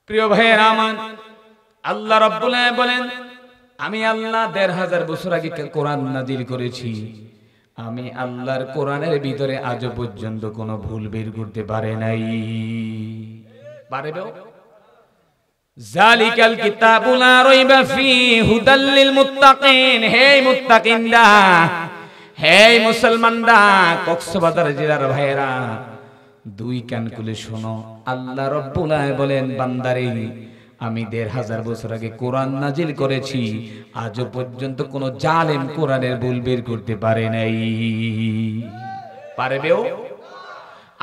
প্রিয় ভাইয়েরা আমার, আল্লাহ রাব্বুল আলামিন বলেন, আমি আল্লাহ ১৫০০ বছর আগে কোরআন নাজিল করেছি। আমি আল্লাহর কোরআনের ভিতরে আজও পর্যন্ত কোনো ভুল বের করতে পারে নাই। পারবে? জালিকাল কিতাবু লা রাইবা ফীহি হুদাল লিল মুত্তাকিন। হে মুত্তাকিনরা, হে মুসলমানরা, কক্সবাজার জেলার ভাইয়েরা, দুই কান খুলে শোনো। আল্লাহ রাব্বুল আলামিন বলেন, বান্দারে, আমি ১৫০০ বছর আগে কোরআন নাজিল করেছি, আজও পর্যন্ত কোন জালেম কোরআনের ভুল বের করতে পারে নাই। পারবেও?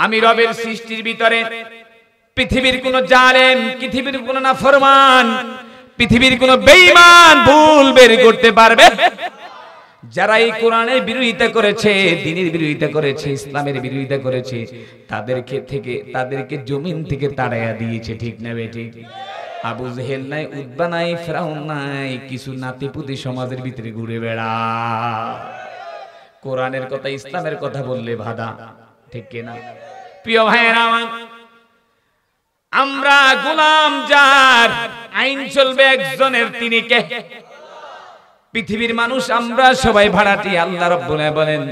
আমি রবের সৃষ্টির ভিতরে পৃথিবীর কোন জালেম, পৃথিবীর কোন নাফরমান, পৃথিবীর কোন বেঈমান ভুল বের করতে পারবে? যারা এই কোরআনের বিরোধিতা করেছে, দ্বীনের বিরোধিতা করেছে, ইসলামের বিরোধিতা করেছে, তাদেরকে জমিন থেকে তাড়াইয়া দিয়েছে। ঠিক না বেঠিক? আবু জেহেল নাই, উতবা নাই, ফিরআউন নাই, কিছু নাতিপুতি সমাজের ভিতরে ঘুরে বেড়া। কোরআনের কথা, ইসলামের কথা বললে বাধা। ঠিক কিনা? প্রিয় ভাইয়েরা আমার, আমরা গোলাম, যার আইন চলবে একজনের, তিনি কে? পৃথিবীর মানুষ আমরা সবাই ভাড়াটি। আল্লাহ রাব্বুল আলামিন বলেন,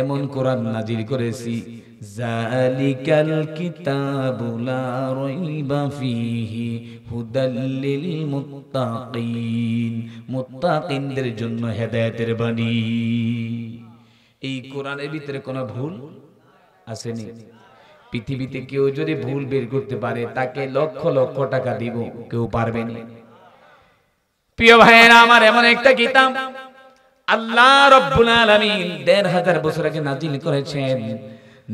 এমন কোরআন নাজিল করেছি, জালিকাল কিতাবু লা রাইবা ফীহি হুদাল লিল মুত্তাকিন। মুত্তাকিনদের জন্য হেদায়েতের বাণী। এই কোরআনের ভিতরে কোনো ভুল আসেনি। পৃথিবীতে কেউ যদি ভুল বের করতে পারে, তাকে লক্ষ লক্ষ টাকা দিব, কেউ পারবে না। প্রিয় ভাইয়েরা আমার, এমন একটা কিতাব আল্লাহ রাব্বুল আলামিন ১৫০০ বছর আগে নাজিল করেছেন।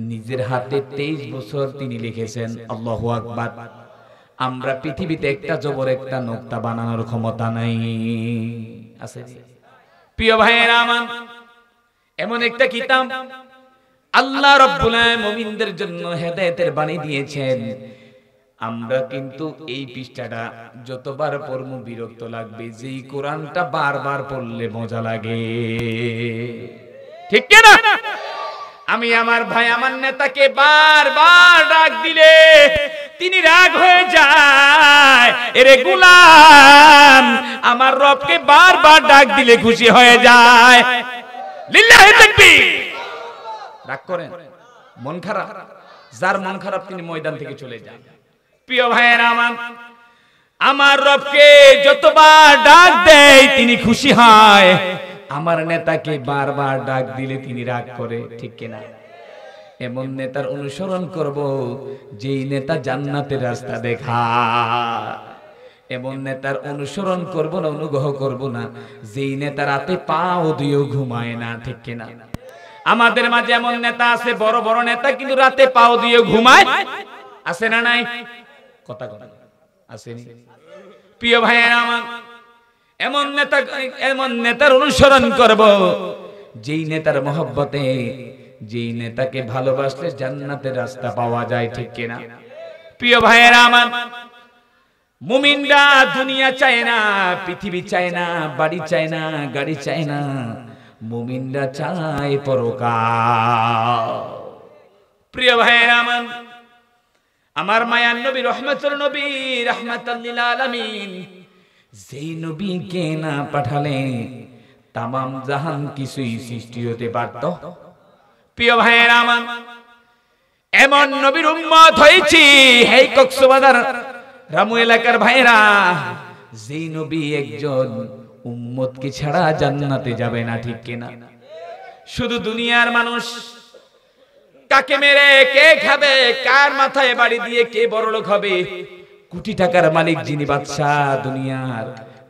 নিজের হাতে ২৩ বছর তিনি লিখেছেন। আল্লাহু আকবার। আমরা পৃথিবীতে একটা জবর, একটা নোক্তা বানানোর ক্ষমতা নাই। আছে? প্রিয় ভাইয়েরা আমার, এমন একটা কিতাব আল্লাহ রাব্বুল আলামিন মুমিনদের জন্য হেদায়েতের বাণী দিয়েছেন। আমরা কিন্তু এই পৃষ্ঠাটা যতবার পড়ব বিরক্ত লাগবে, যেই কোরআনটা বারবার পড়লে মজা লাগে। ঠিক কি না? আমি আমার ভাই, আমার নেতাকে বারবার ডাক দিলে তিনি রাগ হয়ে যায়। এরে গোলাম, আমার রবকে বারবার ডাক দিলে খুশি হয়ে যায়। লিল্লাহি তাকবীর। রাগ করেন? মন খারাপ? যার মন খারাপ তিনি ময়দান থেকে চলে যান। প্রিয় ভাইয়েরা আমার, আমার রবকে যতবার ডাক দেয় তিনি খুশি হয়। আমার নেতাকে বারবার ডাক দিলে তিনি রাগ করে। ঠিক কিনা? এমন নেতার অনুসরণ করব যেই নেতা জান্নাতের রাস্তা দেখায়। এমন নেতার অনুসরণ করব না, অনুগ্রহ করব না, যেই নেতা রাতে পাও দিয়েও ঘুমায় না। ঠিক কিনা? আমাদের মাঝে এমন নেতা আছে, বড় বড় নেতা, কিন্তু রাতে পাও দিয়েও ঘুমায়। আছে না নাই? কথা কথা আসেনি? প্রিয় ভাইয়েরা আমার, এমন নেতার অনুসরণ করব যেই নেতার মহব্বতে, যেই নেতাকে ভালোবাসলে জান্নাতের রাস্তা পাওয়া যায়। ঠিক কিনা? প্রিয় ভাইয়েরা আমার, মুমিনরা দুনিয়া চায় না, পৃথিবী চায় না, বাড়ি চায় না, গাড়ি চায় না। মুমিনরা চায় পরকাল। প্রিয় ভাইয়েরা আমার, আমার মায়ার নবী, রহমতুল নবী, রাহমাতাল লিল আলামিন, যেই নবীকে না পাঠালে তামাম জাহান কিছুই সৃষ্টি হতে পারত। প্রিয় ভাইয়েরা আমার, এমন নবীর উম্মত হয়েছি। হে কক্সবাজার রামু এলাকার ভাইয়েরা, যেই নবী একজন উম্মতকে ছাড়া জান্নাতে যাবে না। ঠিক কিনা? শুধু দুনিয়ার মানুষ কাকে মেরে কে খাবে, কার মাথায় বাড়ি দিয়ে কে বড়লোক হবে, কোটি টাকার মালিক যিনি বাদশাহ দুনিয়ার,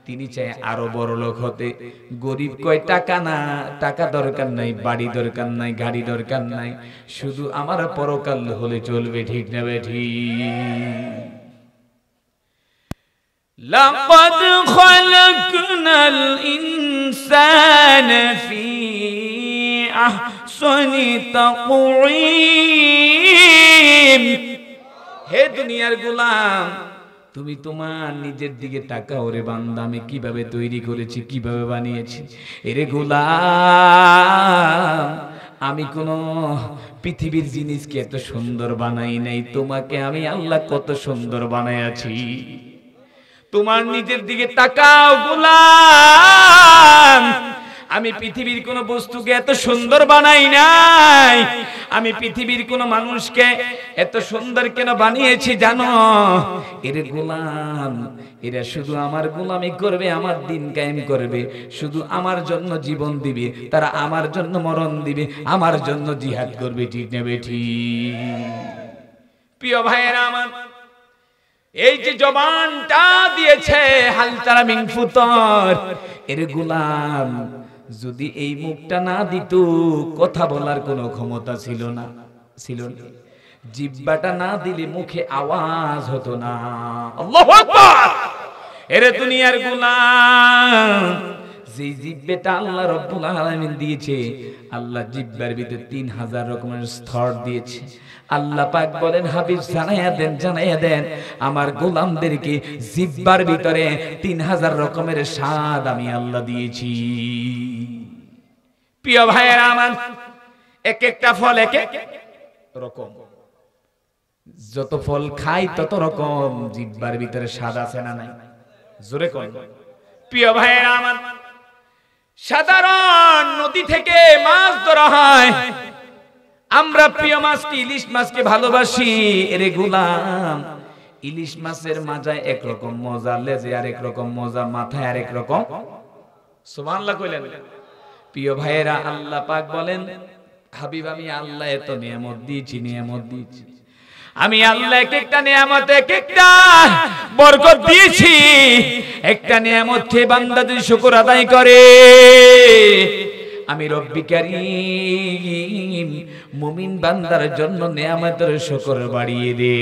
তিনি চায় আরো বড়লোক হতে। গরিব কয় টাকা না, টাকা দরকার নাই, বাড়ি দরকার নাই, গাড়ি দরকার নাই, শুধু আমার পরকাল হলে চলবে। ঠিক না বেঠিক? লাকাদ খালাকনাল ইনসানা ফি আহসানি তাকওয়িম। হে দুনিয়ার গোলাম, তুমি তোমার নিজের দিকে তাকাও রে বান্দা, আমি কিভাবে তৈরি করেছি, কিভাবে বানিয়েছি। এরে গোলাম, আমি কোন পৃথিবীর জিনিসকে এত সুন্দর বানাই নাই, তোমাকে আমি আল্লাহ কত সুন্দর বানাইয়াছি। তোমার নিজের দিকে তাকাও গোলাম, আমি পৃথিবীর কোন বস্তুকে এত সুন্দর বানাই নাই, আমি পৃথিবীর কোন মানুষকে এত সুন্দর কেন বানিয়েছি জানো? এরে গোলাম, এরা শুধু আমার গোলামি করবে, আমার দিন কায়েম করবে, শুধু আমার জন্য জীবন দিবে, তারা আমার জন্য মরণ দিবে, আমার জন্য জিহাদ করবে। ঠিক নেবে ঠিক? প্রিয় ভাইয়েরা আমার, এই যে জবানটা দিয়েছে হাল তারা মিন ফুতর, এরে গোলাম যদি এই মুখটা না দিত, কথা বলার কোনো ক্ষমতা ছিল না, ছিল না। জিহ্বাটা না দিলে মুখে আওয়াজ হতো না। আল্লাহু আকবার। এরে দুনিয়ার গোলাম, যে জিহ্বাটা আল্লাহ রাব্বুল আলামিন দিয়েছে, আল্লাহ জিহ্বার ভিতরে 3000 রকমের স্তর দিয়েছে। আল্লাহ পাক বলেন, হাবিব জানাইয়া দেন আমার গোলামদেরকে জিহ্বার ভিতরে 3000 রকমের স্বাদ আমি আল্লাহ দিয়েছি। প্রিয় ভাইয়েরা আমার, এক একটা ফল এক এক রকম, যত ফল খাই তত রকম জিহ্বার ভিতরে স্বাদ আছে না নাই? জোরে কোন? প্রিয় ভাইয়েরা আমার, সাধারণ নদী থেকে মাছ ধরা হয়, আমরা প্রিয় মাছকে, ইলিশ মাছকে ভালোবাসি। এরে গোলাম, ইলিশ মাছের মাজায় একরকম মজা, লেজে আরেক রকম মজা, মাথায় আরেক রকম। সুবহানাল্লাহ কইলেন? প্রিয় ভাইয়েরা, আল্লাহ পাক বলেন, হাবিব আমি আল্লাহ এত নিয়ামত দিয়েছি, নিয়ামত দিয়েছি, আমি আল্লাহ এক একটা নিয়ামত, এক একটা বরকত দিয়েছি। একটা নিয়ামত খেয়ে বান্দা যদি শুকর আদায় করে, আমি রব্বি কারীম মুমিন বান্দার জন্য নিয়ামতের শুকর বাড়িয়ে দে।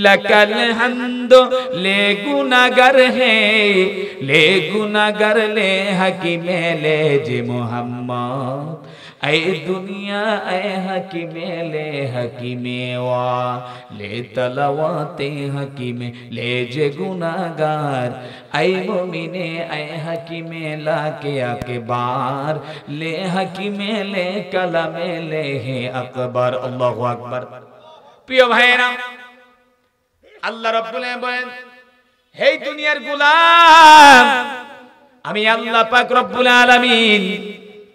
লাকাল হামদু লে গুনাহগার হে, লে গুনাহগার লে হাকিমে লে যে মোহাম্মদ, ऐ दुनिया ऐ हकीमे ले हकीमे वा ले तलवाते हकीमे ले जे गुनाहगार, ऐ मोमिने ऐ हकीमे ला के आके बार ले हकीमे ले कलमे ले हे अकबर। अल्लाहु আকবার। প্রিয় ভাইরা, আল্লাহ রাব্বুল আলামিন বলেন, হে দুনিয়ার গোলাম, আমি আল্লাহ পাক রব্বুল আলামিন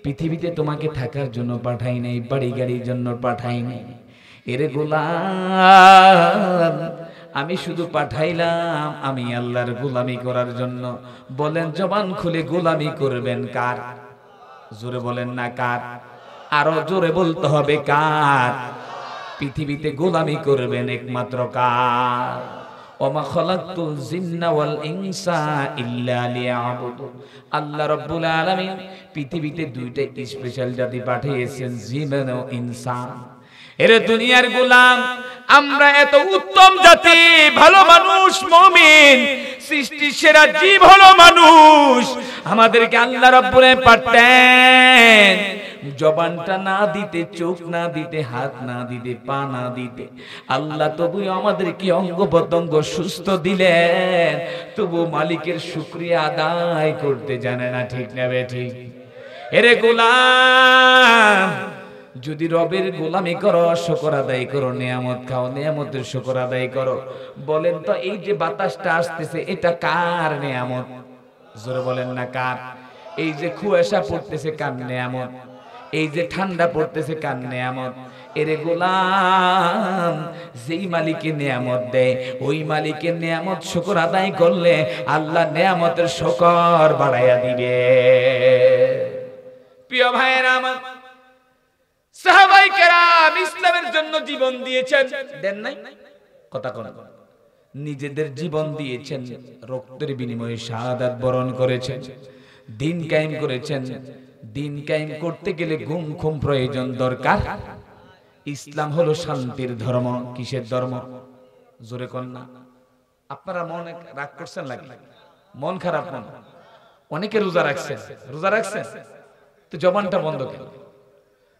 পৃথিবীতে তোমাকে থাকার জন্য পাঠাই নাই, বাড়ি গাড়ির জন্য পাঠাই নাই। এরে গোলাম, আমি শুধু পাঠাইলাম আমি আল্লাহর গোলামি করার জন্য। বলেন জবান খুলে গোলামি করবেন কার? জোরে বলেন না কার? আরো জোরে বলতে হবে কার? পৃথিবীতে গোলামি করবেন একমাত্র কার? ওমা খালাকতুল জিন্না ওয়াল ইনসা ইল্লা লিয়াবুদুন। আল্লাহ রাব্বুল আলামিন পৃথিবীতে দুইটা স্পেশাল জাতি পাঠিয়েছেন, জিন ও ইনসান। এরে দুনিয়ার গোলাম, আমরা এত উত্তম জাতি, ভালো মানুষ, মুমিন, সৃষ্টির সেরা জীব হলো মানুষ। আমাদেরকে আল্লাহ রাব্বুল আলামিন পাঠাতেন জবানটা না দিতে, চোখ না দিতে, হাত না দিতে, পা না দিতে। আল্লাহ তবু আমাদেরকে অঙ্গ প্রত্যঙ্গ সুস্থ দিলেন, তবু মালিকের শুকরিয়া আদায় করতে জানে না। ঠিক না বেঠিক? এরে গোলাম, যদি রবের গোলামি করো, শুকর আদায় করো, নিয়ামত খাও, নিয়ামতের শুকর আদায় করো। বলেন তো, এই যে বাতাসটা আসতেছে এটা কার নিয়ামত? জোরে বলেন না কার? এই যে কুয়াশা পড়তেছে কার নিয়ামত? এই যে ঠান্ডা পড়তেছে কার নিয়ামত? এরে গোলাম, যেই মালিকের নিয়ামত দেয় ওই মালিকের নিয়ামত শুকর আদায় করলে আল্লাহ নিয়ামতের শুকর বাড়াইয়া দিবে। প্রিয় ভাইয়েরা আমার, সাহাবায়ে কেরাম ইসলামের জন্য জীবন দিয়েছেন, দেন নাই? কথা কোন? নিজেদের জীবন দিয়েছেন, রক্তের বিনিময়ে শাহাদাত বরণ করেছেন, দিন কায়েম করেছেন। দিন কায়েম করতে গেলে গুম খুম প্রয়োজন দরকার। ইসলাম হলো শান্তির ধর্ম। কিসের ধর্ম? জোরে কোন না? আপনারা মনে রাগ করছেন লাগে? মন খারাপ? মন অনেকে রোজা রাখছেন, রোজা রাখছেন তো জবানটা বন্ধ কেন?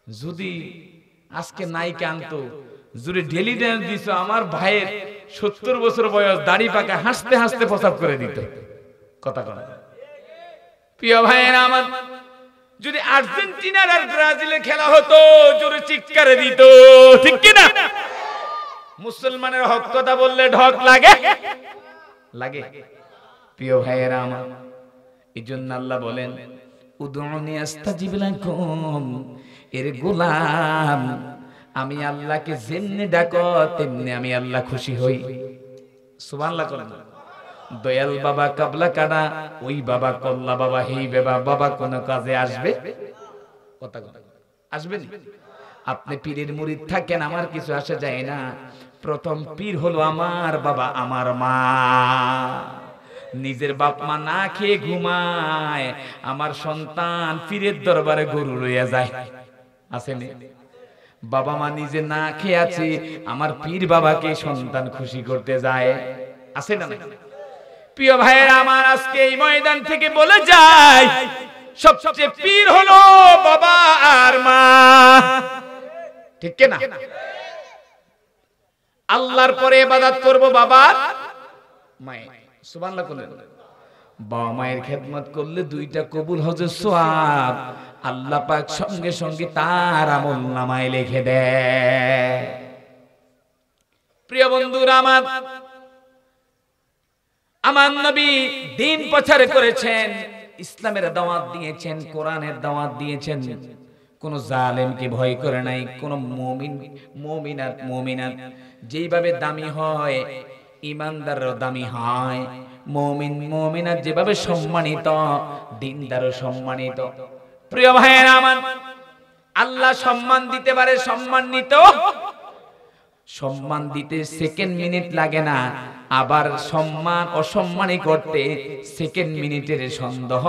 যদি আজকে নাইকে আনতো, যদি ডেলি ড্যান্স দিছ, আমার ভাইয়ের 70 বছর বয়স, দাড়ি পাকা, হাসতে হাসতে প্রসাব করে দিত। কথা কোন? প্রিয় ভাইয়েরা আমার, যদি আর্জেন্টিনার আর ব্রাজিলের খেলা হতো জোরে চিৎকার দিত, ঠিক কি না? মুসলমানের হক কথা বললে ঢক লাগে লাগে। প্রিয় ভাইয়েরা আমার, এইজন্য আল্লাহ বলেন উদউনি আস্তাজিব লাকুম, এর গোলাম আমি আল্লাহকে যেমনি ডাকো তেমনি আমি আল্লাহ খুশি হই। সুবহানাল্লাহ বলেন। দয়াল বাবা কাবলা কাটা, ওই বাবা কল্লা বাবা, হেই বাবা কোন কাজে আসবে? কথা আসবে না। আপনি পীরের মুরিদ থাকেন, আমার কিছু আসে যায় না। প্রথম পীর হলো আমার বাবা, আমার মা। নিজের বাপ মা না খেয়ে ঘুমায়, আমার সন্তান পীরের দরবারে গরু লইয়া যায়, আসেনি? বাবা মা নিজে না খেয়ে আছে, আমার পীর বাবাকে সন্তান খুশি করতে যায়, আছে না? প্রিয় ভাইয়েরা আমার, আজকে এই ময়দান থেকে বলে যায় সবচেয়ে পীর হলো বাবা আর মা, ঠিক কি না? আল্লাহর পরে ইবাদত করব বাবার মায়ের। সুবহানাল্লাহ বলেন। বাবা মায়ের খেদমত করলে দুইটা কবুল হজের সওয়াব আল্লাহ পাক সঙ্গে সঙ্গে তার আমলনামায় লিখে দেয়। প্রিয় বন্ধুরা আমার, আমার নবী দ্বীন প্রচার করেছেন, ইসলামের দাওয়াত দিয়েছেন, কোরআনের দাওয়াত দিয়েছেন। কোন জালেমকে ভয় করে নাই। কোন মুমিনাত যেইভাবে দামি হয়, ইমানদারও দামি হয়। মুমিনাত যেভাবে সম্মানিত, দ্বীনদারও সম্মানিত। প্রিয় ভাইয়েরা আমার, আল্লাহ সম্মান দিতে পারে সম্মানিত, সম্মান দিতে সেকেন্ড মিনিট লাগে না, আবার সম্মান অসম্মানী করতে সেকেন্ড মিনিটের সন্দেহ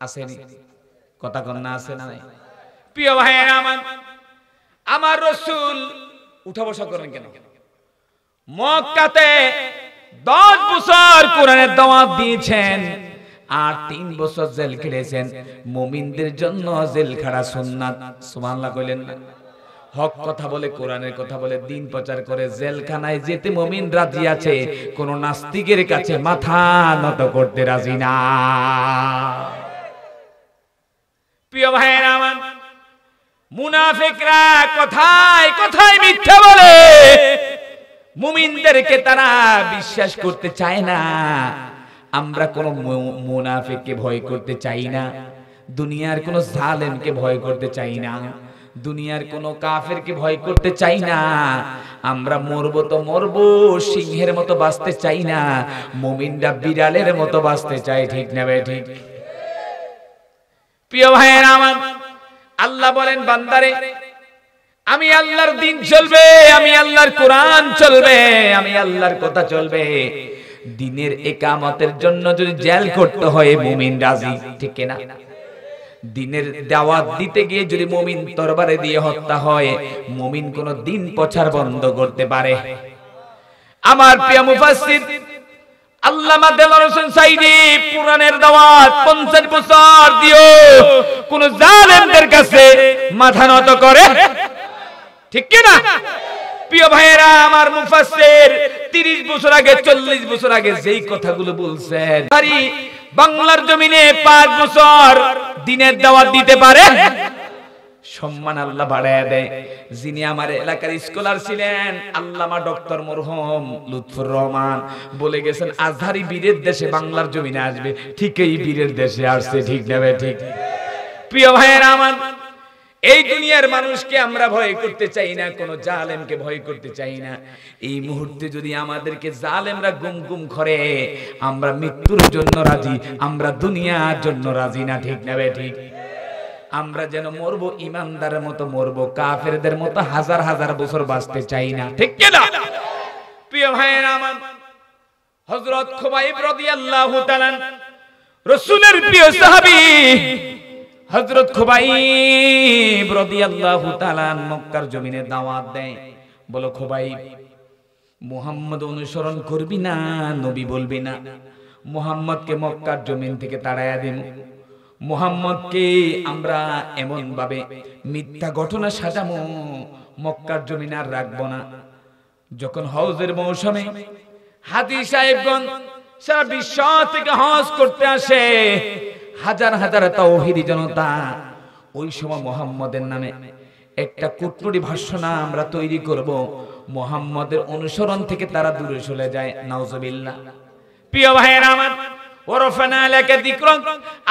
আসেনি? কথা কন্যা আছে না? প্রিয় ভাইয়েরা আমার, আমার রাসূল উঠা বসা করেন কেন? মক্কাতে 10 বছর কোরআনের দাওয়াত দিয়েছেন আর 3 বছর জেল খেটেছেন। মুমিনদের জন্য জেল খাটা সুন্নাত। সুবহানাল্লাহ কইলেন না? হক কথা বলে, কোরআনের কথা বলে, দ্বীন প্রচার করে, জেলখানায় যেতে মুমিন রাজি আছে, কোন নাস্তিকের কাছে মাথা নত করতে রাজি না। প্রিয় ভাইয়েরা আমার, মুনাফিকরা কথায় কথায় মিথ্যা বলে, মুমিনদেরকে তারা বিশ্বাস করতে চায় না। আমরা কোন মুনাফিককে ভয় করতে চাই না, দুনিয়ার কোন জালেমকে ভয় করতে চাই না, দুনিয়ার কোন কাফেরকে ভয় করতে চাই না। আমরা মরবো তো মরবো, সিংহের মতো বাঁচতে চাই না, মুমিনরা বিড়ালের মতো বাঁচতে চাই, ঠিক না ভাই? ঠিক। প্রিয় ভাইয়েরা আমার, আল্লাহ বলেন বান্দারে, আমি আল্লাহর দ্বীন চলবে, আমি আল্লাহর কোরআন চলবে, আমি আল্লাহর কথা চলবে। দ্বীনের ইকামতের জন্য যদি জেল করতে হয় মুমিন রাজি, ঠিক না? দ্বীনের দাওয়াত দিতে গিয়ে যদি মুমিন তরবারে দিয়ে হত্যা হয়, মুমিন কোন দ্বীন প্রচার বন্ধ করতে পারে? আমার প্রিয় মুফাসসির আল্লামা দেলোয়ার হোসেন সাইদি কোরআনের দাওয়াত 50 বছর দিও কোন জালেমদের কাছে মাথা নত করে, ঠিক কি না? প্রিয় ভাইয়েরা আমার, মুফাসসির 30 বছর আগে 40 বছর আগে যেই কথাগুলো বলছেন, বাংলার জমিনে 5 বছর দ্বীনের দাওয়াত দিতে পারে। সম্মান আল্লাহ বাড়ায় দেয়। যিনি আমার এলাকার স্কলার ছিলেন, আল্লামা ডক্টর মরহুম লুৎফুর রহমান, বলে গেছেন আজহারি বীরের দেশে বাংলার জমিনে আসবে, ঠিক এই বীরের দেশে আসছে, ঠিক না ভাই? ঠিক। প্রিয় ভাইয়েরা আমার, এই দুনিয়ার মানুষকে আমরা ভয় করতে চাই না, কোন জালেমকে ভয় করতে চাই না। এই মুহূর্তে যদি আমাদেরকে জালেমরা গুম করে, আমরা মৃত্যুর জন্য রাজি, আমরা দুনিয়ার জন্য রাজি না, ঠিক না ভাই? ঠিক। আমরা যেন মরবো ইমানদারের মতো মরবো, কাফেরদের মতো হাজার হাজার বছর বাঁচতে চাই না, ঠিক কি না? প্রিয় ভাইয়েরা আমার, হযরত খুবাইব রাদিয়াল্লাহু তাআলা রাসূলের প্রিয় সাহাবী, হযরত খুবাইব রাদিয়াল্লাহু তাআলা মক্কার জমিনে দাওয়াত দেয়। বলো খুবাইব, মুহাম্মদ অনুসরণ করবি না, নবী বলবি না, মুহাম্মদকে মক্কার জমিন থেকে তাড়ায়া দিন। মুহাম্মদকে আমরা এমন ভাবে মিথ্যা ঘটনা সাজামো, মক্কার জমিন আর রাখবো না। যখন হজের মৌসুমে হাজী সাহেবগণ সারা বিশ্ব থেকে হজ করতে আসে, হাজার হাজার তাওহীদি জনতা ওই সময় মুহাম্মদের নামে একটা কুটকুটি ভাষণা আমরা তৈরি করব, মুহাম্মদের অনুসরণ থেকে তারা দূরে চলে যায়। নাউজুবিল্লাহ। প্রিয় ভাইয়েরা আমার, ওয়ারফানা লাকা যিকরাক,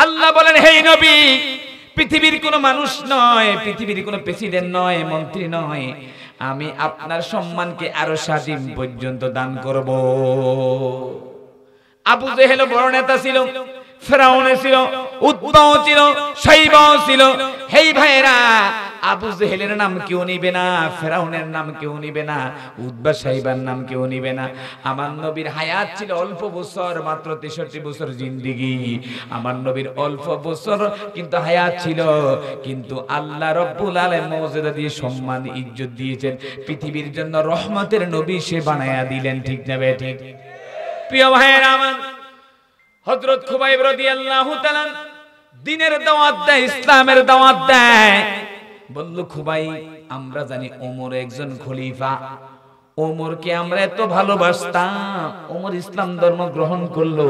আল্লাহ বলেন হে নবী, পৃথিবীর কোনো মানুষ নয়, পৃথিবীর কোনো প্রেসিডেন্ট নয়, মন্ত্রী নয়, আমি আপনার সম্মানকে আরো সাজিম পর্যন্ত দান করব। আবু জেহেল বড় নেতা ছিল, ফেরাউন ছিল, উতবাও ছিল, শাইবাও ছিল। হেই ভাইরা, আবু জেহেলের নাম কেউ নিবে না, ফেরাউনের নাম কেউ নিবে না, উতবা শাইবার নাম কেউ নিবে না। আমার নবীর হায়াত ছিল অল্প বছর, মাত্র 63 বছর জিন্দেগি। আমার নবীর অল্প বছর কিন্তু হায়াত ছিল, কিন্তু আল্লাহ রব্বুল আলামিন মর্যাদা দিয়ে সম্মান ইজ্জত দিয়েছেন। পৃথিবীর জন্য রহমতের নবী সে বানায়া দিলেন। ঠিক না বেঠিক? প্রিয় ভাইয়েরা আমার, হযরত খুবাইব রাদিয়াল্লাহু তাআলা দ্বীনের দাওয়াত দেয়, ইসলামের দাওয়াত দেয়। বলল খুবাইব, আমরা জানি ওমর একজন খলিফা, ওমরকে আমরা এত ভালোবাসতাম, ওমর ইসলাম ধর্ম গ্রহণ করলো,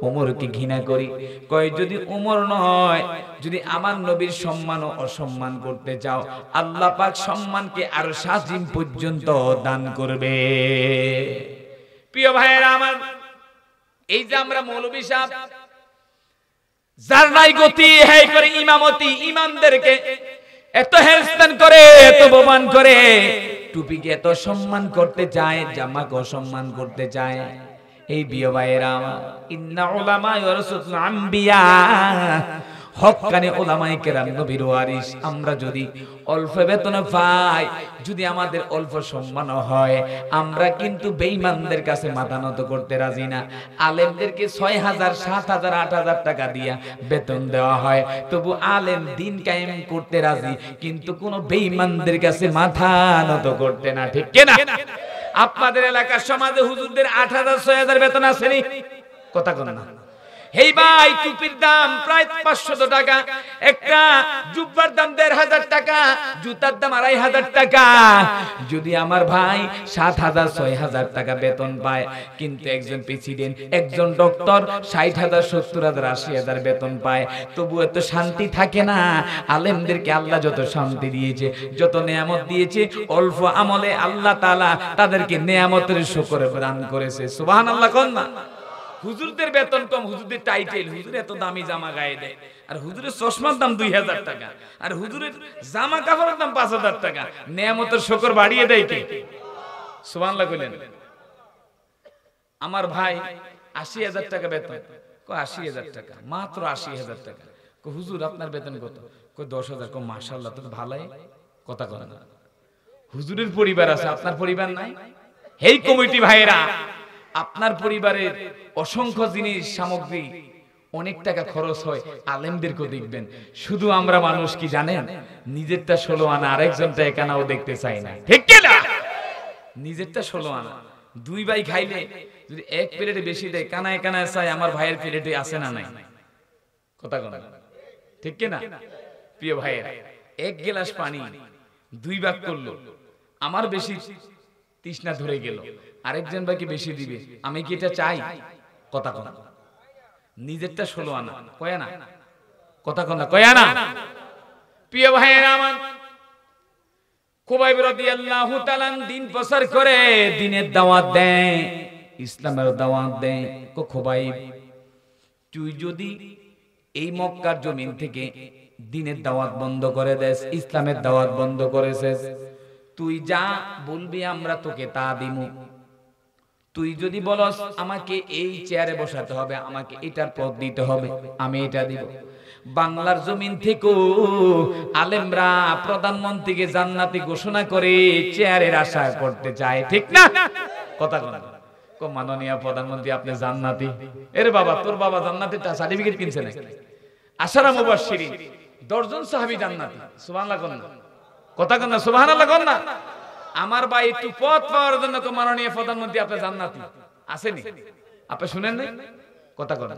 ওমরকে ঘৃণা করি। কয় যদি ওমর নয়, যদি আমার নবীর সম্মান ও অসম্মান করতে চাও, আল্লাহ পাক সম্মানকে আরো সাজিম পর্যন্ত দান করবে। প্রিয় ভাইয়েরা আমার, এই যে আমরা মৌলভী সাহেব যার নাই গতি হেই করে ইমামতি, ইমামদেরকে এত হেরস্তান করে, এত অপমান করে, টুপিকে এত সম্মান করতে চায়, জামাকে অসম্মান করতে চায়। এই প্রিয় ভাইয়েরা আমার, ইন্না উলামা ওয়ারাসাতুল আম্বিয়া, হক্কানি উলামায়ে কেরাম নবীর ওয়ারিস। আমরা যদি অল্প বেতন পাই, যদি আমাদের অল্প সম্মান হয়, আমরা কিন্তু বেঈমানদের কাছে মাথা নত করতে রাজি না। আলেমদেরকে 6000, 7000, 8000 টাকা দিয়া বেতন দেওয়া হয়, তবু আলেম দিন কায়েম করতে রাজি, কিন্তু কোন বেঈমানদের কাছে মাথা নত করতে না। ঠিক কি না? আপনাদের এলাকার সমাজে হুজুরদের 8000, 6000 বেতন আসেনি? কথা কোন না? হেই ভাই, টুপির দাম প্রায় 500 টাকা, একটা জুব্বার দাম 1500 টাকা, জুতার দাম 2500 টাকা। যদি আমার ভাই 7000, 6000 টাকা বেতন পায়, কিন্তু একজন প্রেসিডেন্ট, একজন ডক্টর 60,000, 70,000, 80,000 বেতন পায়, তবু এত শান্তি থাকে না। আলেমদেরকে আল্লাহ যত শান্তি দিয়েছে, যত নেয়ামত দিয়েছে, অল্প আমলে আল্লাহ তাআলা তাদেরকে নেয়ামতের শুকর দান করেছে। সুবহানাল্লাহ। কোন না? হুজুরদের বেতন কম, হুজুরদের টাইটেল, হুজুর এত দামি জামা গায়ে দেয়, আর হুজুরের চশমার দাম 2000 টাকা, আর হুজুরের জামা কাপড়ের দাম 5000 টাকা। নেয়ামতের শুকর বাড়িয়ে দেয় কে? সুবহানাল্লাহ কইলেন। আমার ভাই 80,000 টাকা বেতন। কয় 80,000 টাকা? মাত্র 80,000 টাকা। কয় হুজুর আপনার বেতন কত? কয় 10,000। কয় মাশাআল্লাহ, তো ভালোই। কথা কয় না। হুজুরের পরিবার আছে, আপনার পরিবার নাই? এই কমিটি ভাইরা, আপনার পরিবারের অসংখ্য জিনিস সামগ্রী, অনেক টাকা খরচ হয়, আলেমদেরকে দেখবেন। শুধু আমরা মানুষ কি জানেন, নিজেরটা 16 আনা, আরেকজনটা 1 আনাও দেখতে চাই না। ঠিক কি না? নিজেরটা 16 আনা, দুই ভাই খাইলে যদি এক প্লেটে বেশি দেয়, কানায় কানায় চাই আমার ভাইয়ের প্লেটে আছে না নাই? কথা কোন? ঠিক কি না? প্রিয় ভাইয়েরা, এক গ্লাস পানি 2 ভাগ করলো, আমার বেশি তৃষ্ণা ধরে গেল, আরেকজন ভাইকে বেশি দিবে, আমি কি এটা চাই? কথা কোন? নিজেরটা 16 আনা, কয় না? কথা কোন? কয় না? প্রিয় ভাইয়েরা আমার, খুবাইব রাদিয়াল্লাহু তাআলা দিন প্রচার করে, দ্বীনের দাওয়াত দেয়, ইসলামের দাওয়াত দেয়। খুবাইব, তুই যদি এই মক্কার জমিন থেকে দ্বীনের দাওয়াত বন্ধ করে দেস, ইসলামের দাওয়াত বন্ধ করেছিস, তুই যা বলবি আমরা তোকে তা দিমু। তুই যদি বলস আমাকে এই চেয়ারে বসাতে হবে, আমাকে এটার পদ দিতে হবে, আমি এটা দিব। বাংলার জমিন থেকে আলেমরা প্রধানমন্ত্রীকে জান্নাতি ঘোষণা করে চেয়ারের আশা করতে চায়। ঠিক না? কথা বলেন। মাননীয় প্রধানমন্ত্রী আপনি জান্নাতি? এর বাবা, তোর বাবা জান্নাতের সার্টিফিকেট কিনছে নাকি? আশারা মুবাশশিরিন 10 জন সাহাবী জান্নাতি। সুবহানাল্লাহ কোন না? কথা কোন না? সুবহানাল্লাহ কোন না? আমার ভাই একটু পথ পাওয়ার জন্য মাননীয় প্রধানমন্ত্রী আপনি জান্নাতি আসেনি? আপনি শুনেন নাই? কথা কোন?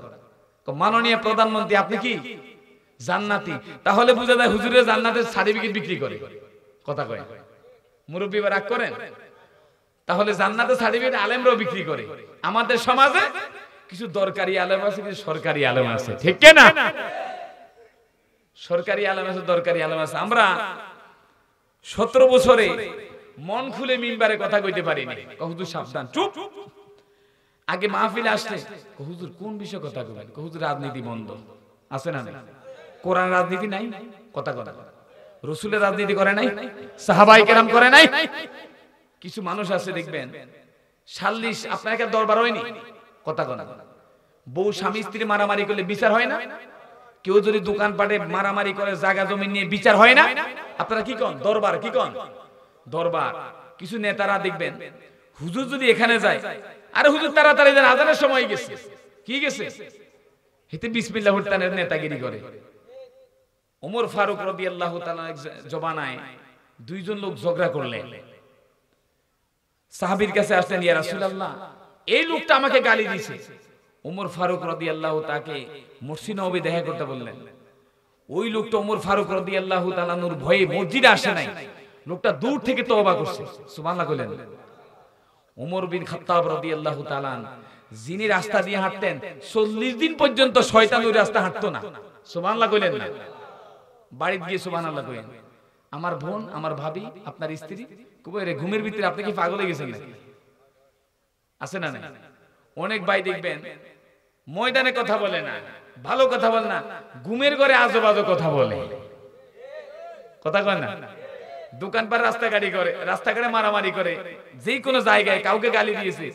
মাননীয় প্রধানমন্ত্রী আপনি কি জান্নাতি? তাহলে বুঝা যায় হুজুরের জান্নাতের সার্টিফিকেট বিক্রি করে। কথা কয় মুরব্বী রাগ করেন? তাহলে জান্নাতের সার্টিফিকেট আলেমরাও বিক্রি করে। আমাদের সমাজে কিছু দরকারি আলেম আছে, কিছু সরকারি আলেম আছে, ঠিক না? সরকারি আলেম আছে, দরকারি আলেম আছে। আমরা 17 বছরে মন খুলে মিম্বারে কথা কইতে পারিনি। হুজুর সাবধান, চুপ। আগে মাহফিলে আসলে হুজুর কোন বিষয়ে কথা কইবেন? হুজুর রাজনীতি বন্ধ আছে না? কোরআন রাজনীতি নাই, কথা কথা। রাসূলের রাজনীতি করে নাই, সাহাবায়ে কেরাম করে নাই। কিছু মানুষ আছে দেখবেন সাল্লিশ, আপনার একটা দরবার হয়নি, কথা কথা। বউ স্বামী স্ত্রী মারামারি করলে বিচার হয় না? কেউ যদি দোকানপাটে মারামারি করে জায়গা জমি নিয়ে বিচার হয় না? আপনারা কি কন? দরবার কি কন? দরবার। কিছু নেতারা দেখবেন হুজুর যদি এখানে যায়, আরে হুজুর তাড়াতাড়ি যান, আজানের সময় গেছে, কি গেছে, হেতে বিসমিল্লাহ উঠতানের নেতাগিরি করে। ওমর ফারুক রাদিয়াল্লাহু তাআলা জবানায় দুইজন লোক ঝগড়া করলেন, সাহাবীর কাছে আসলেন, ইয়া রাসূলুল্লাহ এই লোকটা আমাকে গালি দিয়েছে। ওমর ফারুক রাদিয়াল্লাহু তাকে মসজিদ নববী দেখা করতে বললেন। ওই লোকটা ওমর ফারুক রাদিয়াল্লাহু তাআলা নূর ভয়ে মসজিদে আসে নাই, লোকটা দূর থেকে তওবা করছে। সুবহানাল্লাহ কইলেন। ওমর বিন খাত্তাব রাদিয়াল্লাহু তাআলা যিনি রাস্তা দিয়ে হাঁটতেন 40 দিন পর্যন্ত শয়তান ওই রাস্তা হাঁটতো না। সুবহানাল্লাহ কইলেন না? বাড়িতে গিয়ে সুবহানাল্লাহ কইলেন। আমার বোন, আমার ভাবি, আপনার স্ত্রী কবে রে ঘুমের ভিতরে আপনি কি পাগল হয়ে গেছেন নাকি? আছে না? না অনেক ভাই দেখবেন ময়দানে কথা বলে না, ভালো কথা বলে না, ঘুমের ঘরে আজব আজব কথা বলে, কথা কয় না? দোকানপাট রাস্তাঘাটি করে, রাস্তাঘাটে মারামারি করে, যে কোনো জায়গায় কাউকে গালি দিয়েছে,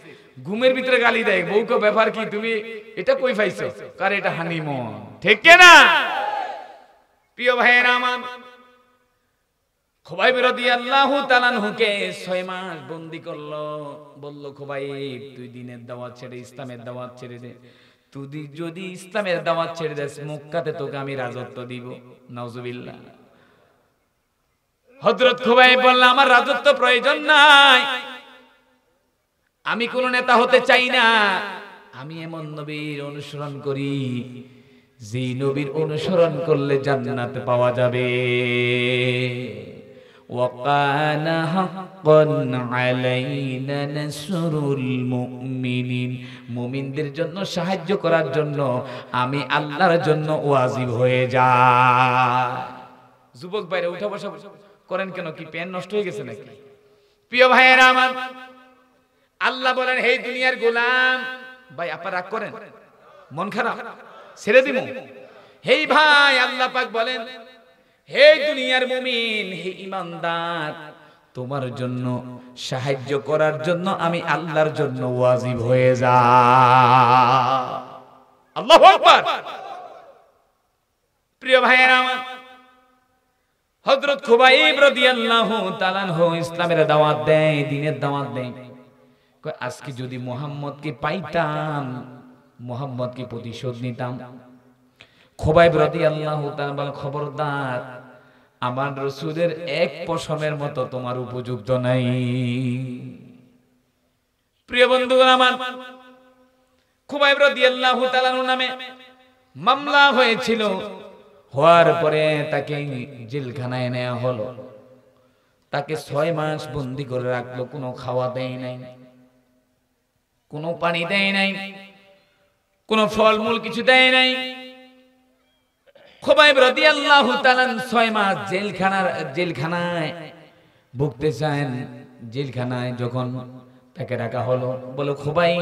ঘুমের ভিতরে গালি দেয়। বউকে ব্যাপার কি, তুমি এটা কই পাইছো? কার এটা হানিমুন, ঠিক না? প্রিয় ভাইয়েরা আমার, খুবাইব রাদিয়াল্লাহু তাআলা আনহুকে 6 মাস বন্দী করলো। বলল, খুবাইব তুই দ্বীনের দাওয়াত ছেড়ে ইসলামের দাওয়াত ছেড়ে দে। তুই যদি ইসলামের দাওয়াত ছেড়ে দেস, মক্কাতে তোকে আমি রাজত্ব দিব। নাউজুবিল্লাহ। হযরত খুবাইব বলল, আমার রাজত্ব প্রয়োজন নাই, আমি কোন নেতা হতে চাই না, আমি এমন নবীর অনুসরণ করি যে নবীর অনুসরণ করলে জান্নাত পাওয়া যাবে। ওয়াকানা হাক্কান আলাইনা নাসরুল মুমিনিন, মুমিনদের জন্য সাহায্য করার জন্য আমি আল্লাহর জন্য ওয়াজিব হয়ে যায়। যুবক ভাইরা উঠা বসা করেন কেন? কি পেন নষ্ট হয়ে গেছে নাকি? প্রিয় ভাইয়েরা আমার, আল্লাহ বলেন, হে দুনিয়ার গোলাম, ভাই আপনারা রাগ করেন, মন খারাপ, ছেড়ে দিব। হে ভাই, আল্লাহ পাক বলেন, হে দুনিয়ার মুমিন, হে ঈমানদার, তোমার জন্য সাহায্য করার জন্য আমি আল্লাহর জন্য ওয়াজিব হয়ে যা। আল্লাহু আকবার। প্রিয় ভাইয়েরা আমার, হযরত খুবাইব রাদিয়াল্লাহু তাআলা আনহু ইসলামের দাওয়াত দেয়, দ্বীনের দাওয়াত দেয়। কয় আজকে যদি মুহাম্মদকে পাইতাম, মুহাম্মদকে প্রতিশোধ নিতাম। খুবাইব রাদিয়াল্লাহু তাআলা বলেন, খবরদার, আমার রাসূলের এক পশমের মতো তোমার উপযুক্ত নাই। প্রিয় বন্ধুগণ আমার, খুবাইব রাদিয়াল্লাহু তাআলা নামে মামলা হয়েছিল। হওয়ার পরে তাকে জেলখানায় নেওয়া হলো। তাকে 6 মাস বন্দী করে রাখলো। কোনো খাওয়া দেয় নাই, কোনো পানি দেয় নাই, কোনো ফলমূল কিছু দেয় নাই। খুবাইব রাদিয়াল্লাহু তাআলা 6 মাস জেলখানায় ভুগতে চান। জেলখানায় যখন তাকে রাখা হলো, বলো খুবাইব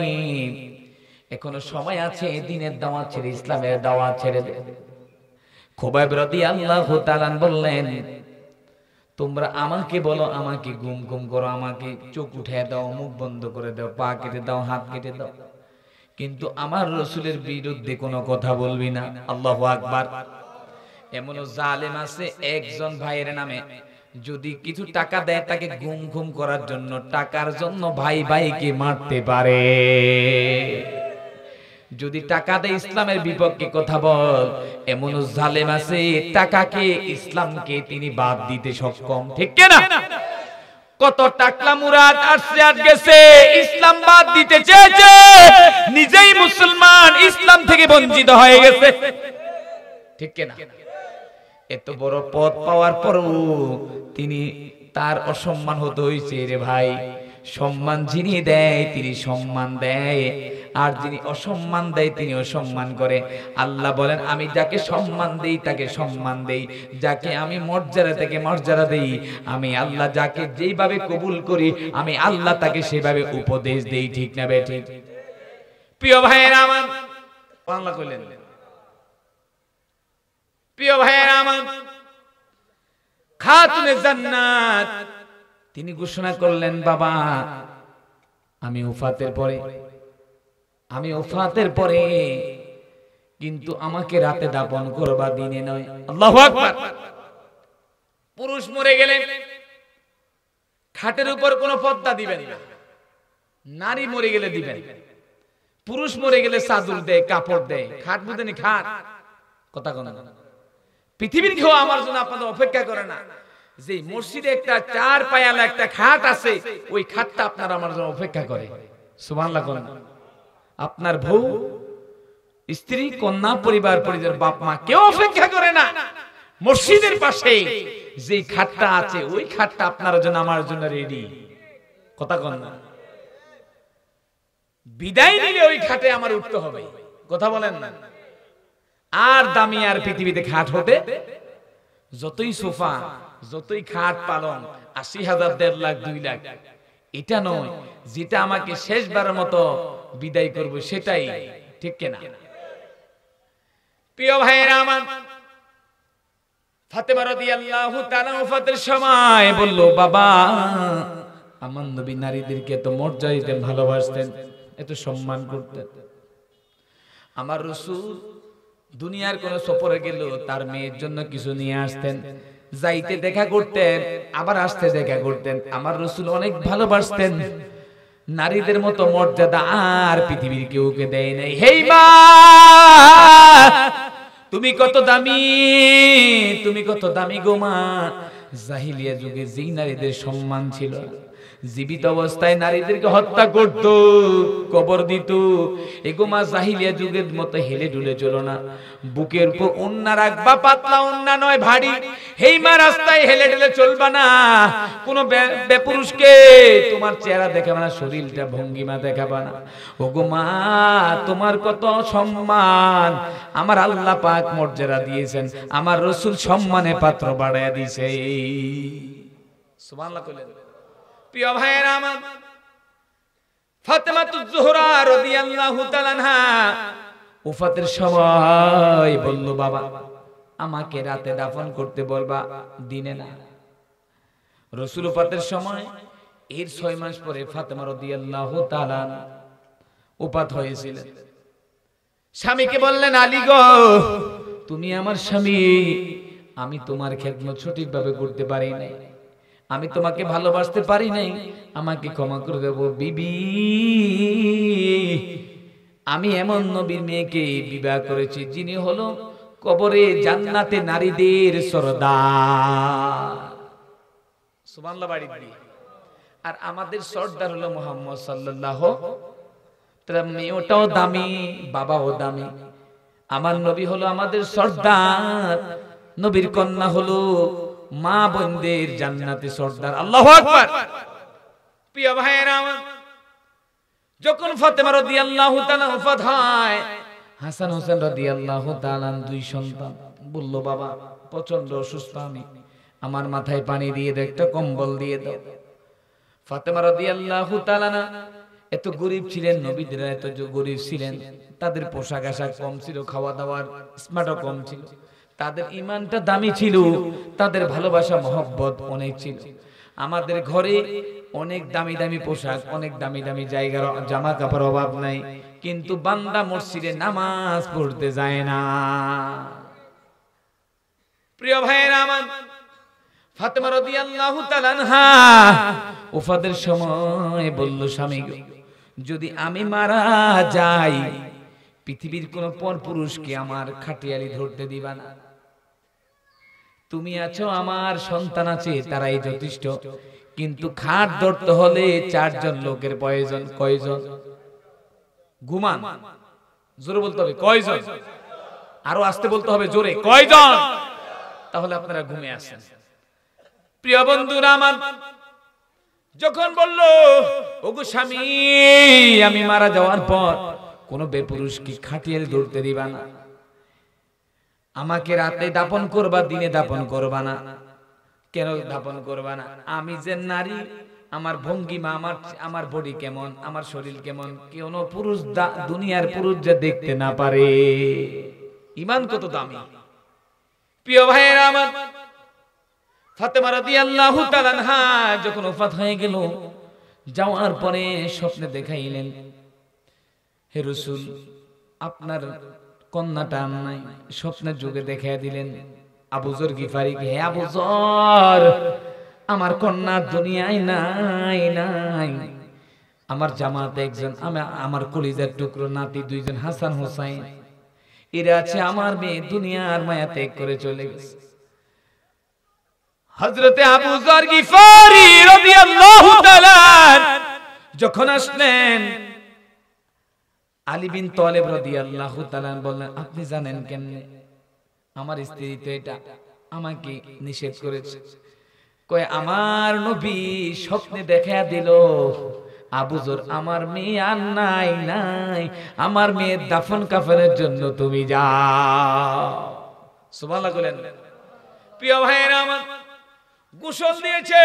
এখনো সময় আছে, দ্বীনের দাওয়াত ছেড়ে ইসলামের দাওয়াত ছেড়ে দে। খুবাইব রাদিয়াল্লাহু তাআলা বললেন, তোমরা আমাকে বলো, আমাকে গুম গুম করো, আমাকে চোখ উঠে দাও, মুখ বন্ধ করে দাও, পা কেটে দাও, হাত কেটে দাও, কিন্তু আমার রাসূলের বিরুদ্ধে কোনো কথা বলবি না। আল্লাহু আকবার। এমন জালেম আছে, একজন ভাইয়ের নামে যদি কিছু টাকা দেয় তাকে গুম গুম করার জন্য, টাকার জন্য ভাই ভাইকে মারতে পারে। যদি টাকা দেয় ইসলামের বিপক্ষে কথা বল, এমন জালেম আছে, টাকাকে ইসলামকে তিনি বাদ দিতে সক্ষম, ঠিক না? কত টাকলা মুরাদ আসছে আজ গেছে, ইসলাম বাদ দিতে চেয়েছে, নিজেই মুসলমান, ইসলাম থেকে বঞ্চিত হয়ে গেছে, ঠিক না? এত বড় পদ পাওয়ার পরও তিনি তার অসম্মান হতে হয়েছে। রে ভাই, সম্মান যিনি দেয় তিনি সম্মান দেয়, আর যিনি অসম্মান দেয় তিনি অসম্মান করে। আল্লাহ বলেন আমি যাকে সম্মান দেই তাকে সম্মান দেই, যাকে আমি মর্যাদা থেকে মর্যাদা দেই, আমি আল্লাহ যাকে যেইভাবে কবুল করি আমি আল্লাহ তাকে সেভাবে উপদেশ দেই। ঠিক না বেঠিক? প্রিয় ভাইয়েরা আমার, বাংলা কইলেন, প্রিয় ভাইয়েরা আমার, খাতুনে জান্নাত তিনি ঘোষণা করলেন বাবা আমি ওফাতের পরে কিন্তু আমাকে রাতে দাফন করবা, দিনে নয়। আল্লাহু আকবার। পুরুষ মরে গেলে খাটের উপর কোনো পর্দা দিবেন না, নারী মরে গেলে দিবেন। পুরুষ মরে গেলে চাদর দেয়, কাপড় দেয়, খাট বুঝেনি, খাট কথা কোন। পৃথিবীর কেউ আমার জন্য আপনাদের অপেক্ষা করে না। যে মসজিদে একটা 4 পায়ালা একটা খাট আছে, ওই খাটটা আপনার আমার জন্য অপেক্ষা করে। সুবহানাল্লাহ। কোন আপনার বউ, স্ত্রী, কন্যা, পরিবার, পরিজন, বাপ মা কেউ অপেক্ষা করে না। মসজিদের পাশে যে খাটটা আছে ওই খাটটা আপনার জন্য আমার জন্য রেডি। কথা কোন না। বিদায় নিলে ওই খাটে আমার উঠতে হবে। কথা বলেন না। আর দামি আর পৃথিবীতে খাট হতে, যতই সোফা, যতই খাট পালং 80,000, 1.5 লাখ, 2 লাখ, এটা নয় যেটা আমাকে শেষবারের মতো বিদায় করব সেটাই। ঠিক কিনা? প্রিয় ভাইয়েরা আমার, ফাতেমা রাদিয়াল্লাহু তাআলা ওফাতের সময় বলল বাবা আমার নবী নারীদেরকে এত মর্যাদা দিতেন, ভালোবাসতেন, এত সম্মান করতেন। আমার রাসূল দুনিয়ার কোন সফরে গেল তার মেয়ের জন্য কিছু নিয়ে আসতেন, যাইতে দেখা করতেন, আবার আসতে দেখা করতেন। আমার রাসূল অনেক ভালোবাসতেন, নারীদের মতো মর্যাদা আর পৃথিবীর কেউকে দেয় নাই। হেই মা তুমি কত দামি, তুমি কত দামি গো মা। জাহিলিয়া যুগে যেই নারীদের সম্মান ছিল, জীবিত অবস্থায় নারীদেরকে হত্যা করত, কবর দিত। এগো মা জাহিলিয়া যুগের মতো হেলে ডুলে চলো না, বুকের উপর ওন্না রাখবা, পাতলা ওন্না নয় ভারী। হেই মা রাস্তায় হেলে ডুলে চলবা না, কোন বেপুরুষকে তোমার চেহারা দেখাবা না, শরীরটা ভঙ্গিমা দেখাবা না। ওগো মা তোমার কত সম্মান আমার আল্লাহ পাক মর্যাদা দিয়েছেন, আমার রাসূল সম্মানে পাত্র বাড়ায়া দিয়েছে। সুবহানাল্লাহ কইলেন। প্রিয় ভাইয়েরা আমার, ফাতেমাতুজ জোহরা রাদিয়াল্লাহু তাআলা আনহা ওফাতের সময় বলল বাবা আমাকে রাতে দাফন করতে বলবা, দিনে না। রাসূল ওফাতের সময় এর 6 মাস পরে ফাতেমা রাদিয়াল্লাহু তাআলা ওফাত হয়েছিলেন। স্বামীকে বললেন আলী গো তুমি আমার স্বামী, আমি তোমার খেদমত সঠিকভাবে করতে পারি নাই, আমি তোমাকে ভালোবাসতে পারি নাই, আমাকে ক্ষমা করে দেব। বিবি আমি এমন নবীর মেয়েকে বিবাহ করেছি যিনি হলো কবরে জান্নাতে নারীদের সরদার। সুবহানাল্লাহ বাড়ি দিয়ে। আর আমাদের সরদার হলো মুহাম্মদ সাল্লাল্লাহু তাআলা। মেয়েটাও দামি, বাবাও দামি। আমার নবী হলো আমাদের সরদার, নবীর কন্যা হলো মা বোনদের জান্নাতে সরদার। আল্লাহু আকবার। প্রিয় ভাইয়েরা আমার, যখন ফাতেমা রাদিয়াল্লাহু তাআলা ওফাত হয়, হাসান হোসেন রাদিয়াল্লাহু তাআলা 2 সন্তান। বলল বাবা প্রচন্ড অসুস্থ আমি, আমার মাথায় পানি দিয়ে দাও, একটা কম্বল দিয়ে দাও। ফাতেমা রাদিয়াল্লাহু তাআলা এত গরিব ছিলেন, নবীরা এত গরিব ছিলেন, তাদের পোশাক আশাক কম ছিল, খাওয়া দাওয়ার স্মার্টও কম ছিল, তাদের ঈমানটা দামি ছিল, তাদের ভালোবাসা মহব্বত অনেক ছিল। আমাদের ঘরে অনেক দামি দামি পোশাক, অনেক দামি দামি জায়গার জামা কাপড় অভাব নাই, কিন্তু বান্দা মসজিদে নামাজ পড়তে যায় না। প্রিয় ভাইয়েরা আমার, ফাতেমা রাদিয়াল্লাহু তাআলা আনহা ওফাতের সময় বলল স্বামী যদি আমি মারা যাই পৃথিবীর কোন পরপুরুষকে আমার খাটিয়ালি ধরতে দিবা না। তুমি আছো, আমার সন্তান আছে, তারাই যথেষ্ট, কিন্তু খাট ধরতে হলে 4 জন লোকের প্রয়োজন। কয়জন? ঘুমান, জোরে বলতে হবে কয়জন, আরো আস্তে বলতে হবে জোরে, কয়জন? তাহলে আপনারা ঘুমিয়ে আসেন। প্রিয় বন্ধুরা আমার, যখন বলল ওগো স্বামী আমি মারা যাওয়ার পর কোন বেপুরুষ কি খাটিয়ে ধরতে দিবা না, আমাকে রাতে দাপন করবা দিনে দাপন করবা না। কেন দাপন করবা না? আমি যে নারী, আমার ভঙ্গিমা, আমার বডি কেমন, আমার শরীর কেমন, কোন পুরুষ দুনিয়ার পুরুষ যে দেখতে না পারে। ঈমান কত দামি প্রিয় ভাইয়েরা আমার। ফাতেমা রাদিয়াল্লাহু তাআলা আনহা যখন ওফাত হয়ে গেল, যাওয়ার পরে স্বপ্নে দেখাইলেন, হে রাসূল আপনার কন্যাটা নাই। স্বপ্নের যুগে দেখাইয়া দিলেন আবু যর গিফারীকে, হে আবু যর আমার কন্যা দুনিয়ায় নাই নাই। আমার জামাতে একজন আমার কলিজার টুকরো নাতি দুইজন হাসান হোসাইন, এরা আছে, আমার মেয়ে দুনিয়ার মায়া ত্যাগ করে চলে গেছে। হযরতে আবু যর গিফারী রাদিয়াল্লাহু তাআলা যখন আসলেন, আলী বিন তালেব রাদিয়াল্লাহু তাআলা বললেন, আপনি জানেন কেমনে? আমার স্ত্রী তো এটা আমাকে নিষেধ করেছে। কয় আমার নবী স্বপ্নে দেখা দিল, আবু যর আমার মেয়ে আর নাই নাই, আমার মেয়ের দাফন কাফনের জন্য তুমি যাও। সুবহানাল্লাহ বলেন। প্রিয় ভাইয়েরা আমার, গোসল দিয়েছে,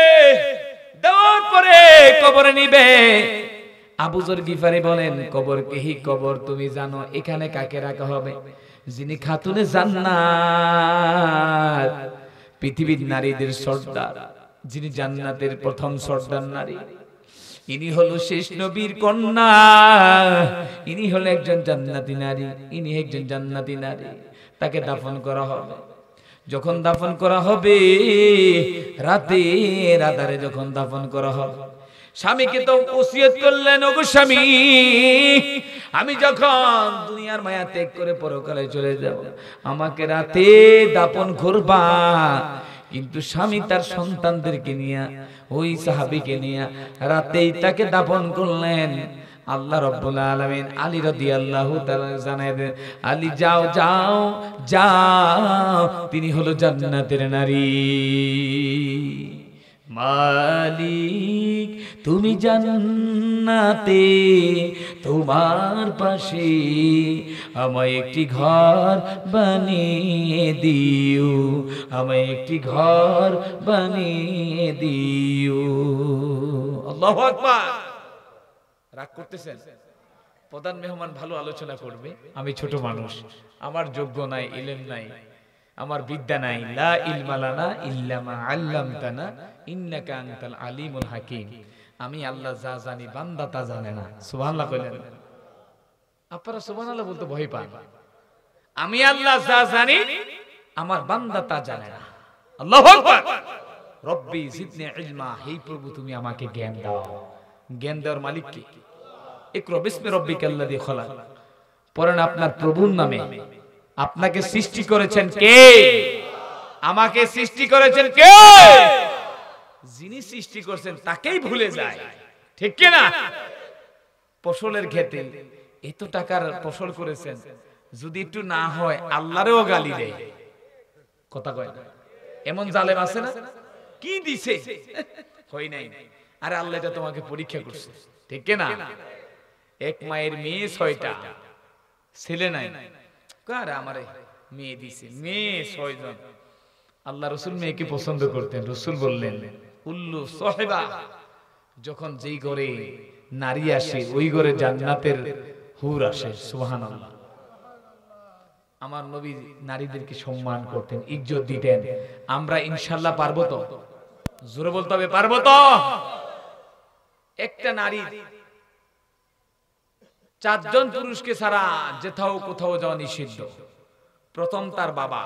দেওয়ার পরে কবরে নিবে। আবু যর গিফারী বলেন, কবর কেহি কবর তুমি জানো এখানে কাকে রাখা হবে? যিনি খাতুনে জান্নাত, পৃথিবীর নারীদের সর্দার, যিনি জান্নাতের প্রথম সর্দার নারী, ইনি হলো শেষ নবীর কন্যা, ইনি হলো একজন জান্নাতি নারী, ইনি একজন জান্নাতি নারী। তাকে দাফন করা হবে। যখন দাফন করা হবে, রাতের আধারে যখন দাফন করা হবে, স্বামীকে তো ওসিয়ত করলেন, ওগো স্বামী আমি যখন দুনিয়ার মায়া ত্যাগ করে পরকালে চলে যাব, আমাকে রাতে দাফন করবা। কিন্তু স্বামী তার সন্তানদেরকে নিয়ে, ওই সাহাবীকে নিয়ে রাতেই তাকে দাফন করলেন। আল্লাহ রাব্বুল আলামিন আলী রাদিয়াল্লাহু তাআলা জানায় দেন, আলী যাও যাও যাও, তিনি হলো জান্নাতের নারী। মালিক তুমি জান্নাতে, তোমার পাশে আমায় একটি ঘর বানিয়ে দিও, আমায় একটি ঘর বানিয়ে দিও। আল্লাহু আকবার। রাগ করতেছেন? প্রধান মেহমান ভালো আলোচনা করবে, আমি ছোট মানুষ, আমার যোগ্য নাই, ইলম নাই, আমার বিদ্যা নাই। লা ইলমা লানা ইল্লা মা আল্লামতানা ইন্নাকা আনতাল আলিমুল হাকিম। আমি আল্লাহ যা জানি, বান্দা তা জানে না। সুবহানাল্লাহ কইলেন। আপনারা সুবহানাল্লাহ বলতে ভয় পান। আমি আল্লাহ যা জানি, আমার বান্দা তা জানে না। আল্লাহু আকবার। রব্বি জিদনি ইলমা, হে প্রভু তুমি আমাকে জ্ঞান দাও। জ্ঞান দেওয়ার মালিক কে? ইকরা বিসমি রাব্বিকাল্লাযী খলাক। পড়েন আপনার প্রভুর নামে। আপনাকে সৃষ্টি করেছেন কে? আমাকে সৃষ্টি করেছেন কে? যিনি সৃষ্টি করেছেন তাকেই ভুলে যায়, ঠিক কি না? ফসলের ক্ষেতে এত টাকার ফসল করেছেন, যদি একটু না হয় আল্লাহরেও গালি দেয়। কথা কয় না? এমন জালেম আছে না? কি দিছে হয় নাই, আরে আল্লাহ এটা তোমাকে পরীক্ষা করছে, ঠিক কি না? এক মায়ের মেয়ে 6টা, ছেলে নাই, কার আমারে মেয়ে দিছে, মেয়ে 6 জন। আল্লাহ রাসূল মেয়েকে পছন্দ করতেন। রাসূল বললেন, উল্লু সাহিবা, যখন যেই ঘরে নারী আসে ওই ঘরে জান্নাতের হুর আসে। সুবহানাল্লাহ। আমার নবী নারীদেরকে সম্মান করতেন, ইজ্জত দিতেন। আমরা ইনশাআল্লাহ পারবো তো? জোরে বলতে হবে, পারবো তো? একটা নারী 4 জন পুরুষকে ছাড়া যেথাও কোথাও যাওয়া নিষিদ্ধ। প্রথম তার বাবা,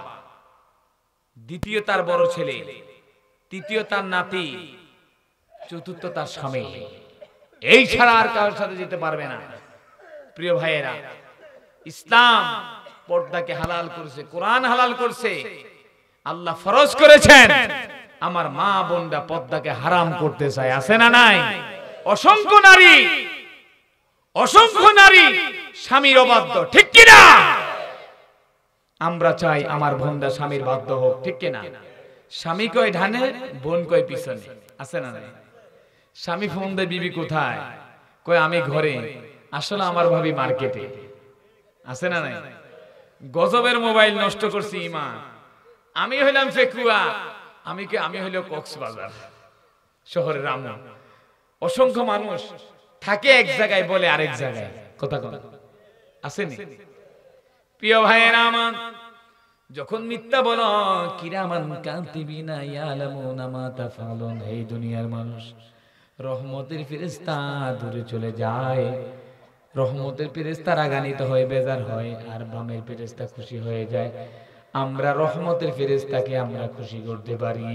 দ্বিতীয় তার বড় ছেলে, তৃতীয় তার নাতি, চতুর্থ তার স্বামী। এই ছাড়া আর কারোর সাথে যেতে পারবে না। প্রিয় ভাইয়েরা, ইসলাম পর্দাকে হালাল করেছে, কোরআন হালাল করছে, আল্লাহ ফরজ করেছেন। আমার মা বোনরা পর্দাকে হারাম করতে চায়, আছে না নাই? অসংখ্য নারী স্বামীর অবাধ্য, ঠিক কি না? আমরা চাই আমার বোনরা স্বামীর বাধ্য হোক, ঠিক কি না? স্বামী কয় ধানে, বোন কয় পিছনে, আছে না নাই? স্বামী ফোন দেয়, বিবি কোথায়? কয় আমি ঘরে। আসলে আমার ভাবি মার্কেটে। আছে না নাই? গজবের মোবাইল নষ্ট করছি ইমান। আমি হইলাম ফেকুয়া, আমি হইল কক্সবাজার শহরের রামু। অসংখ্য মানুষ থাকে এক জায়গায়, বলে আরেক জায়গায়। কথা কথা আসেনি? প্রিয় ভাইয়েরা আমার, যখন মিথ্যা বলো, কিরামান কাতিবিনা ইয়ালামুনা মা তাফআলুন, এই দুনিয়ার মানুষ, রহমতের ফেরেশতা দূরে চলে যায়। রহমতের ফেরেশতা রাগান্বিত হয়, বেজার হয়, আর বামের ফেরেশতা খুশি হয়ে যায়। আমরা রহমতের ফেরেশতাকে আমরা খুশি করতে পারি,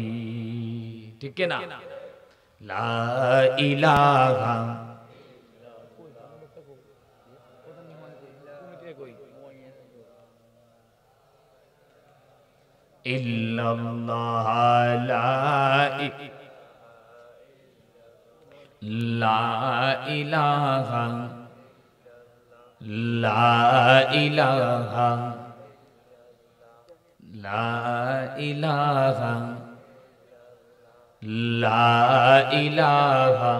ঠিক কি না? লা ইলাহা ইল্লাল্লাহ, লা ইলাহা, লা ইলাহা, লা ইলাহা, লা ইলাহা।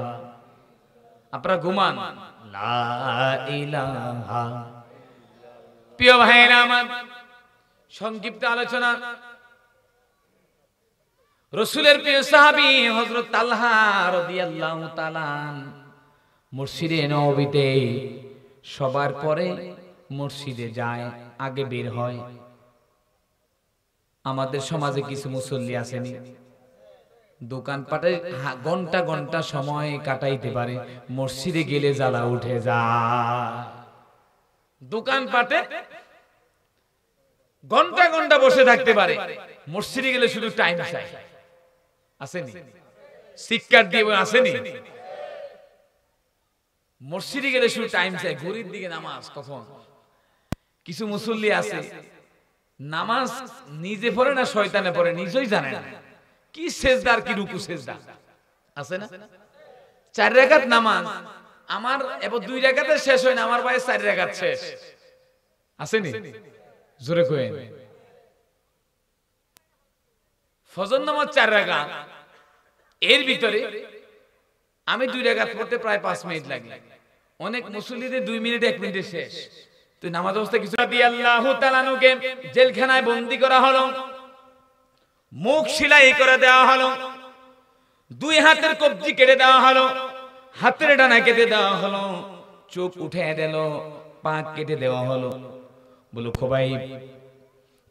আপনারা ঘুমান। লা ইলাহা। প্রিয় ভাইরা আমার, সংক্ষিপ্ত আলোচনা। রাসূলের প্রিয় সাহাবী হযরত তালহা রাদিয়াল্লাহু তাআলা মসজিদে নববীতে সবার পরে মসজিদে যায়, আগে বের হয়। আমাদের সমাজে কিছু মুসল্লি আসেনি, দোকানপাটে ঘন্টা ঘন্টা সময় কাটাইতে পারে, মসজিদে গেলে জ্বালা উঠে যায়। দোকানপাটে ঘন্টা ঘন্টা বসে থাকতে পারে, মসজিদে গেলে শুধু টাইম চাই। আসেনি? শিক্ষার দিয়ে আসেনি? মসজিদে গেলে শুধু টাইম চাই, ঘড়ির দিকে নামাজ কখন। কিছু মুসল্লি আছে, নামাজ নিজে পড়ে না শয়তানে পড়ে, নিজেই জানে না কি সেজদা আর কি রুকু সেজদা। আছে না? 4 রাকাত নামাজ আমার এবার 2 রাকাতে শেষ হয় না, আমার ভাই 4 রাকাত শেষ। আসেনি? জোরে কইেন। ফজর নামাজ 4 রাকাত, এর ভিতরে আমি 2 রাকাত পড়তে প্রায় 5 মিনিট লাগে। অনেক মুসল্লিদের 2 মিনিট 1 মিনিটে শেষ। তুই নামাজ অবস্থায় কিছু রাদিয়াল্লাহু তাআলা আনহুকে জেলখানায় বন্দী করা হলো, মুখ সেলাই করে দেওয়া হলো, 2 হাতের কবজি কেটে দেওয়া হলো, হাতের ডানা কেটে দেওয়া হলো, চোখ উঠে দিল, পা কেটে দেওয়া হলো। বলো খোবাইব,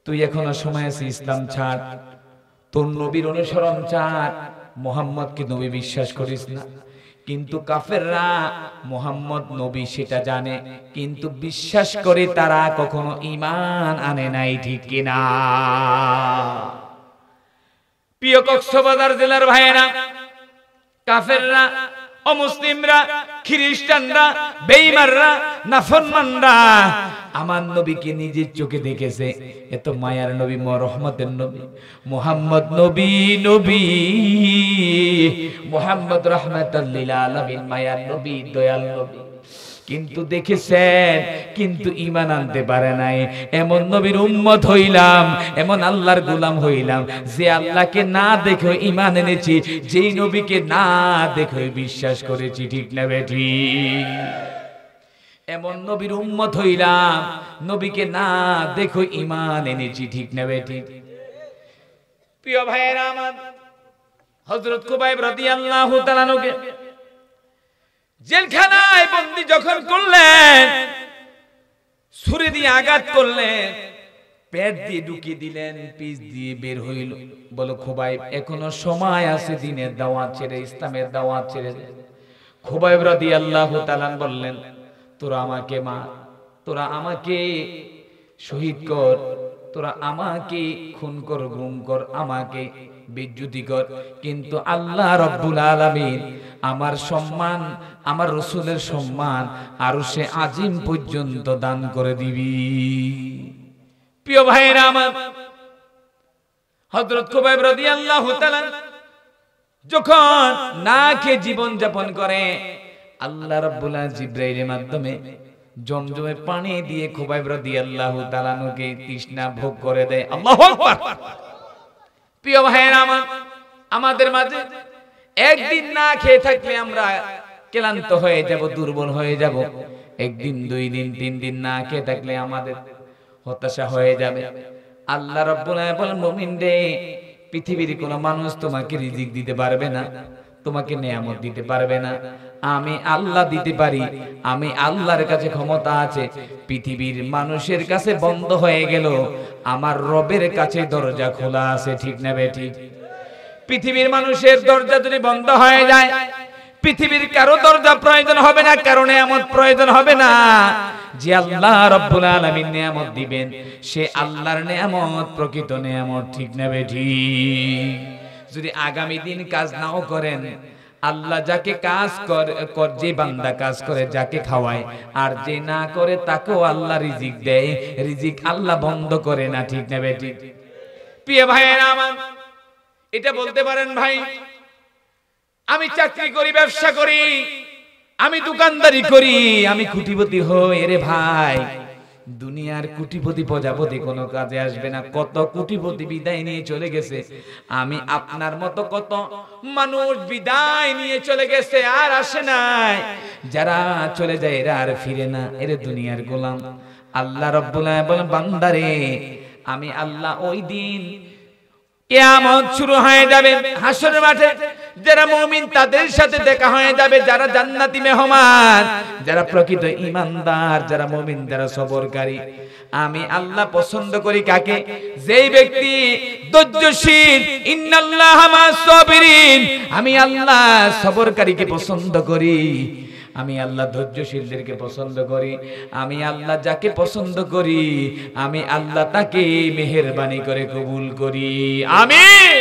তুই এখনো সময় আছে, ইসলাম ছাড়, তোর নবীর অনুসরণ ছাড়, মুহাম্মদকে নবী বিশ্বাস করিস না। কিন্তু কাফেররা মুহাম্মদ নবী সেটা জানে, কিন্তু বিশ্বাস করে তারা কখনো ঈমান আনে নাই, ঠিক কিনা? প্রিয় কক্সবাজার জেলার ভাইয়েরা, কাফেররা, অমুসলিমরা, খ্রিস্টানরা, বেঈমানরা, নাফরমানরা আমার নবীকে নিজের চোখে দেখেছে। এত মায়ার নবী, রহমতের নবী মুহাম্মদ নবী, নবী মুহাম্মদ রাহমাতুল লিল আলামিন, মায়ার নবী, দয়াল নবী, কিন্তু দেখেছেন, কিন্তু ঈমান আনতে পারে নাই। এমন নবীর উম্মত হইলাম, এমন আল্লাহর গোলাম হইলাম, যে আল্লাহকে না দেখে ঈমান এনেছি, যেই নবীকে না দেখে বিশ্বাস করেছি, ঠিক না বেঠি? এমন নবীর উম্মত হইলাম, নবীকে না দেখে ঈমান এনেছি, ঠিক না বেঠি? প্রিয় ভাইয়েরা আমার, হযরত খুবাইব রাদিয়াল্লাহু তাআলা আনহুকে জেলখানায় বন্দী যখন করলেন, ছুরি দিয়ে আঘাত করলেন, পেট দিয়ে ঢুকিয়ে দিলেন, পিছ দিয়ে বের হইল। বলো খুবাইব, এখনো সময় আছে, দিনের দাওয়াত ছেড়ে, ইসলামের দাওয়াত ছেড়ে। খুবাইব রাদিয়াল্লাহু তাআলা বললেন, তোরা আমাকে মার, তোরা আমাকে শহীদ কর, তোরা আমাকে খুন কর, গুম কর, আমাকে বেজ্জতি কর, কিন্তু আল্লাহ রাব্বুল আলামিন আমার সম্মান, আমার রাসূলের সম্মান আরশে আজিম পর্যন্ত দান করে দিবি। প্রিয় ভাইরা আমার, হযরত খুবাইব রাদিয়াল্লাহু তাআলা যখন না খেয়ে জীবন যাপন করে, আল্লাহ রাব্বুল আলামিন জিবরাইলের মাধ্যমে জমজমে পানি দিয়ে খুবাইব রাদিয়াল্লাহু তাআলা কে তৃষ্ণা ভোগ করে দেয়। আল্লাহু আকবার। প্রিয় ভাইরা আমার, আমাদের মাঝে একদিন না খেয়ে থাকলে আমরা ক্লান্ত হয়ে যাব, দুর্বল হয়ে যাব। একদিন, 2 দিন, 3 দিন না খেয়ে থাকলে আমাদের হতাশা হয়ে যাবে। আল্লাহ রাব্বুল আলামিন বলেন, মুমিন রে, পৃথিবীর কোনো মানুষ তোমাকে রিজিক দিতে পারবে না, তোমাকে নিয়ামত দিতে পারবে না। আমি আল্লাহ দিতে পারি। আমি আল্লাহর কাছে ক্ষমতা আছে। পৃথিবীর মানুষের কাছে বন্ধ হয়ে গেল, আমার রবের কাছে দরজা খোলা আছে। ঠিক না বেঠিক? পৃথিবীর মানুষের দরজা যদি বন্ধ হয়ে যায়, পৃথিবীর কারো দরজা প্রয়োজন হবে না, কারো নিয়ামত প্রয়োজন হবে না। যে আল্লাহ রাব্বুল আলামিন নিয়ামত দিবেন, সে আল্লাহর নিয়ামত, প্রকৃত নিয়ামত। ঠিক না বেঠিক? যদি আগামী দিন কাজ নাও করেন, আল্লাহ যাকে কাজ করে, যে বান্দা কাজ করে, যাকে খাওয়ায়, আর যে না করে তাকেও আল্লাহ রিজিক দেয়। রিজিক আল্লাহ বন্ধ করে না। ঠিক না বেঠিক? প্রিয় ভাইয়েরা আমার, এটা বলতে পারেন, ভাই আমি চাকরি করি, ব্যবসা করি, আমি দোকানদারি করি, আমি কোটিপতি হই। এরে ভাই, দুনিয়ার কোটিপতি প্রজাপতি কোনো কাজে আসবে না। কত কোটিপতি বিদায় নিয়ে চলে গেছে। আমি আপনার মতো কত মানুষ বিদায় নিয়ে চলে গেছে, আর আসে নাই। যারা চলে যায় এরা আর ফিরে না। এরে দুনিয়ার গোলাম। আল্লাহ রাব্বুল আলামিন বলেন, বান্দারে, আমি আল্লাহ ওই দিন কিয়ামত শুরু হয়ে যাবে, হাসরের মাঠে যারা মুমিন তাদের সাথে দেখা হয়ে যাবে, যারা জান্নাতি মেহমান, যারা প্রকৃত ঈমানদার, যারা মুমিন, যারা সবরকারী। আমি আল্লাহ পছন্দ করি কাকে? যেই ব্যক্তি ধৈর্যশীল। ইন্নাল্লাহা মা'আস সাবিরিন। আমি আল্লাহ সবরকারীকে পছন্দ করি। আমি আল্লাহ ধৈর্যশীলদেরকে পছন্দ করি। আমি আল্লাহ যাকে পছন্দ করি, আমি আল্লাহ তাকে মেহেরবানি করে কবুল করি। আমিন।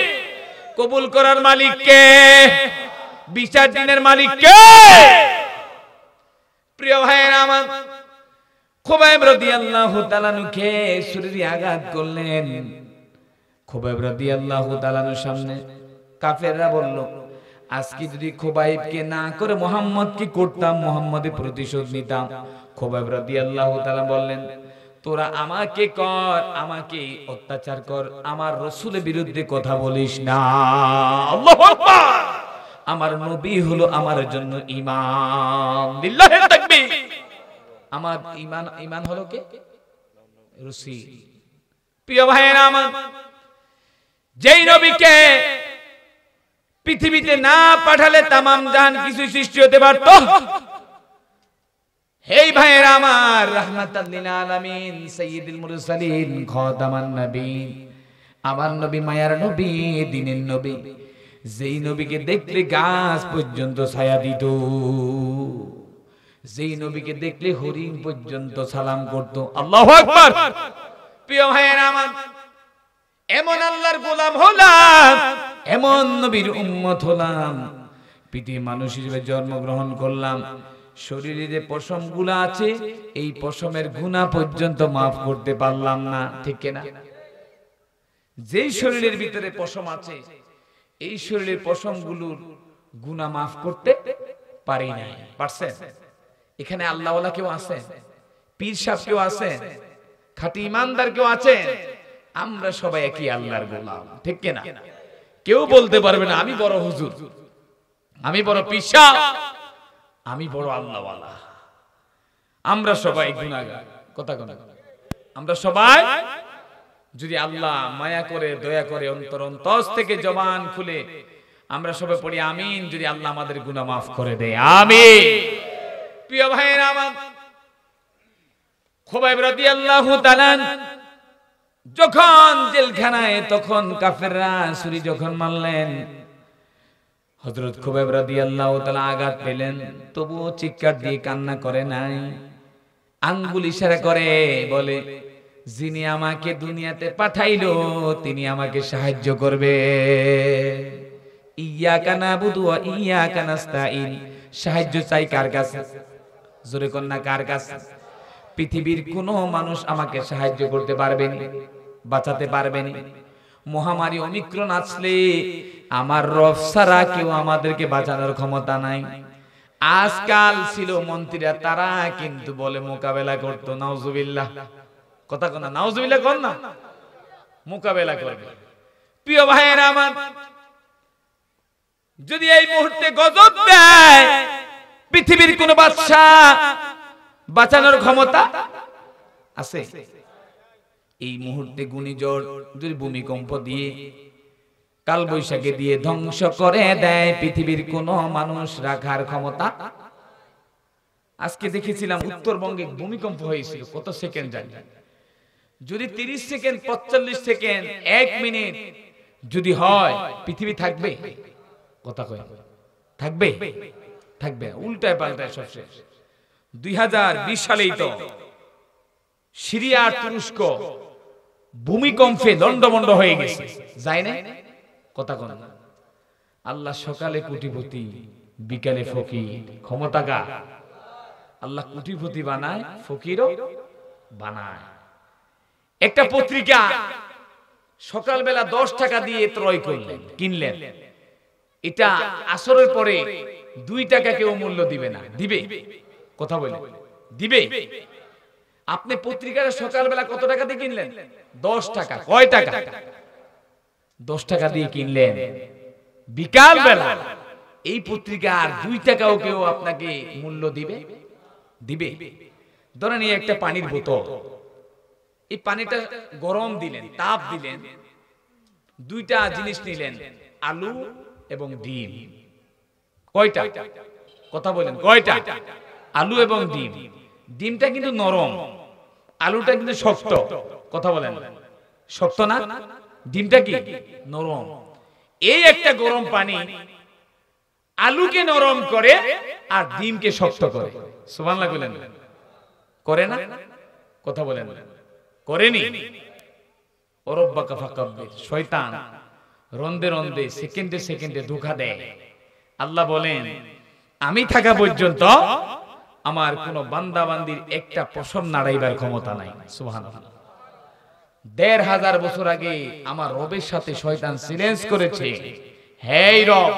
কবুল করার মালিক কে? বিচার দিনের মালিক কে? প্রিয় ভাইয়েরা আমার, খুবাইব রাদিয়াল্লাহু তাআলা নুকে ছুরি আঘাত করলেন। খুবাইব রাদিয়াল্লাহু তাআলার সামনে কাফেররা বলল, আজকে যদি খুবাইবকে না করে মুহাম্মদ কি করতাম? মুহাম্মদের প্রতিশোধ নিতাম। খুবাইব রাদিয়াল্লাহু তাআলা বললেন, তোরা আমাকে কর, আমাকে অত্যাচার কর, আমার রাসূলের বিরুদ্ধে কথা বলিস না। আল্লাহু আকবার। আমার নবী হলো আমার জন্য ঈমান। লিল্লাহি তাকবীর। আমার ঈমান হলো কে? রাসূল। প্রিয় ভাইয়েরা আমার, যেই নবীকে পৃথিবীতে না পাঠালে তামাম জাহান কিছু সৃষ্টি হতে পারত। হেই ভাইয়েরা আমার, রাহমাতাল লিল আলামিন, সাইয়্যিদুল মুরসালিন, খাতামান নবীন, আমার নবী, মায়ার নবী, দ্বীনের নবী, যেই নবীকে দেখলে গাছ পর্যন্ত ছায়া দিত, যেই নবীকে দেখলে হরিণ পর্যন্ত সালাম করত। আল্লাহু আকবার। প্রিয় ভাইয়েরা আমার, এমন আল্লাহর গোলাম হলাম, এমন নবীর উম্মত হলাম, পৃথিবীর মানুষ হিসেবে জন্মগ্রহণ করলাম। শরীরে যে পশমগুলো আছে, এই পশমের গুনাহ পর্যন্ত মাফ করতে পারলাম না। ঠিক না? যেই শরীরের ভিতরে পশম আছে, এই শরীরের পশমগুলোর গুনাহ মাফ করতে পারি নাই। পারছেন? এখানে আল্লাহওয়ালা কেউ আছেন? পীর সাহেব কেউ আছেন? খাঁটি ইমানদার কেউ আছেন? আমরা সবাই একই আল্লাহর গোলাম। ঠিক না? কেউ বলতে পারবে না আমি বড় হুজুর, আমি বড় পীর সাহেব, আমি বড় আল্লাহওয়ালা। আমরা সবাই গুনাহগার। কথা কোন? আমরা সবাই যদি আল্লাহ মায়া করে, দয়া করে, অন্তর থেকে জবান খুলে আমরা সবাই পড়ি আমিন, যদি আল্লাহ আমাদের গুনাহ মাফ করে দেয়। আমিন। প্রিয় ভাইয়েরা আমার, খুবাইব রাদিয়াল্লাহু তাআলা যখন জেলখানায়, তখন কাফেররা ছুরি যখন মারলেন, হযরত খুবাইব রাদিয়াল্লাহু তাআলা আঘাত পেলেন, তবুও চিৎকার দিয়ে কান্না করে নাই। আঙ্গুল ইশারা করে বলে, যিনি আমাকে দুনিয়াতে পাঠাইলো তিনি আমাকে সাহায্য করবে। ইয়াকা নাবুদু ওয়া ইয়াকা নাস্তাইন। সাহায্য চাই কার কাছে? জোরে কোন না, কার কাছে? পৃথিবীর কোনো মানুষ আমাকে সাহায্য করতে পারবে না, বাঁচাতে পারবে না। মহামারী ওমিক্রন আসলে আমার রব ছাড়া কেউ আমাদেরকে বাঁচানোর ক্ষমতা নাই। আজকাল ছিল মন্ত্রীরা, তারা কিন্তু বলে মোকাবেলা করতো। নাউজুবিল্লাহ। কথা কোন? নাউজুবিল্লাহ কোন না, মোকাবেলা করবে। প্রিয় ভাইয়েরা আমার, যদি এই মুহূর্তে গজব দেয়, পৃথিবীর কোন বাদশা বাঁচানোর ক্ষমতা আছে? এই মুহূর্তে ঘূর্ণিঝড় যদি ভূমিকম্প দিয়ে, কাল বৈশাখী দিয়ে ধ্বংস করে দেয়, পৃথিবীর কোন মানুষ রাখার ক্ষমতা? আজকে দেখেছিলাম উত্তরবঙ্গে ভূমিকম্প হয়েছিল, কত সেকেন্ড জানি, যদি 30 সেকেন্ড 45 সেকেন্ড 1 মিনিট যদি হয়, পৃথিবী থাকবে? কথা কয় থাকবে? থাকবে, উল্টায় পাল্টায় সব শেষ। 2020 সালেই তো সিরিয়া আর তুরস্ক ভূমিকম্পে লন্ডভন্ড হয়ে গেছে, যায় না? কথা কোন? আল্লাহ সকালে কোটিপতি, বিকালে ফকির, ক্ষমতা কার? আল্লাহ কোটিপতি বানায়, ফকিরও বানায়। একটা পত্রিকা সকালবেলা 10 টাকা দিয়ে ক্রয় করলেন, কিনলেন, এটা আসরের পরে 2 টাকা কেউ মূল্য দিবে না, দিবে? কথা বলে দিবে? আপনি পত্রিকাটা সকালবেলা কত টাকা দিয়ে কিনলেন? 10 টাকা। কয় টাকা? 10 টাকা দিয়ে কিনলেন। বিকাল বেলা এই পত্রিকা আর 2 টাকাও কেউ আপনাকে মূল্য দিবে? দিবে? ধরেন এই একটা পানির বোতল, এই পানিটা গরম দিলেন, তাপ দিলেন, 2টা জিনিস নিলেন, আলু এবং ডিম। কয়টা? কথা বলেন, কয়টা? আলু এবং ডিম। ডিমটা কিন্তু নরম, আলুটা কিন্তু শক্ত। কথা বলেন, শক্ত না? ডিমটা কি নরম। এই একটা গরম পানি আলুকে নরম করে আর ডিমকে শক্ত করে। সুবহানাল্লাহ বলেন, করে না? কথা বলেন, করেনি? ওরব্বাকা ফাকাব্বির। শয়তান রন্দে রন্দে সেকেন্ডে সেকেন্ডে ধোঁকা দেয়। আল্লাহ বলেন, আমি থাকা পর্যন্ত আমার কোন বান্দা বান্দির একটা পশম নাড়াইবার ক্ষমতা নাই। সুবহানাল্লাহ। 1500 বছর আগে আমার রবের সাথে শয়তান চ্যালেঞ্জ করেছে, হে রব,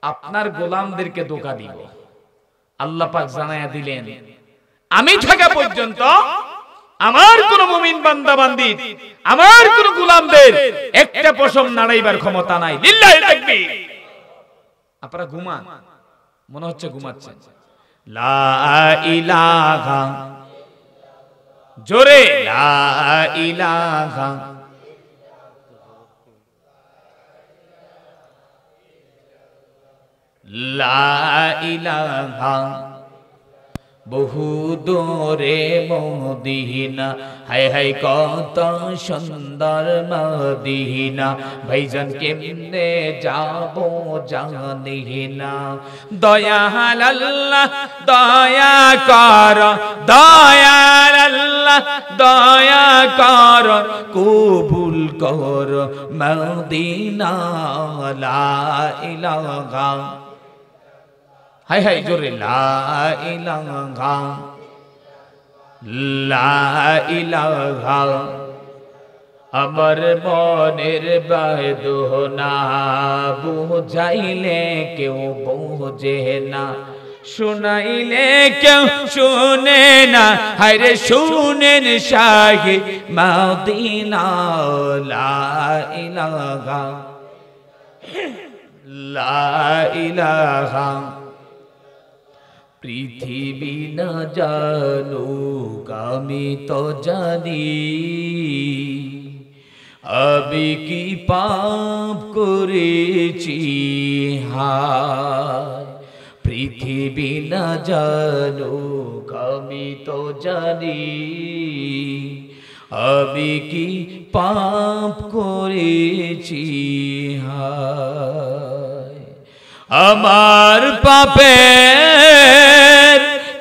আপনার গোলামদেরকে ধোঁকা দিব। আল্লাহ পাক জানায়া দিলেন, আমি থাকা পর্যন্ত আমার কোন মুমিন বান্দা বান্দির, আমার কোন গোলামদের একটা পশম নাড়াইবার ক্ষমতা নাই। লিল্লাহি তাকবীর। আপনারা ঘুমান, মনে হচ্ছে ঘুমাচ্ছেন। লা ইলাহা, জোরে লা ইলাহা, লা ইলাহা, বহু দূরে মদিনা, হায় হায় কত সুন্দর মদিনা, ভাইজান কেমনে যাব জানি না। দয়াল আল্লাহ দয়া কর, দয়াল আল্লাহ দয়া কর, কবুল কর মদিনা। লা ইলাহা, হায় হায় জোরে লা ইলাহা, লা ইলাহা। আমার মনের বেদনা বুঝাইলে কেউ বোঝে না, শুনাইলে কেউ শুনে না, হায় রে শুনেন শাহে মদিনা। লা ইলাহা, লা ইলাহা। পৃথিবী না জানুক আমি তো জানি, আমি কি পাপ করেছি হায়। পৃথিবী না জানুক আমি তো জানি, আমি কি পাপ করেছি হায়। আমার পাপের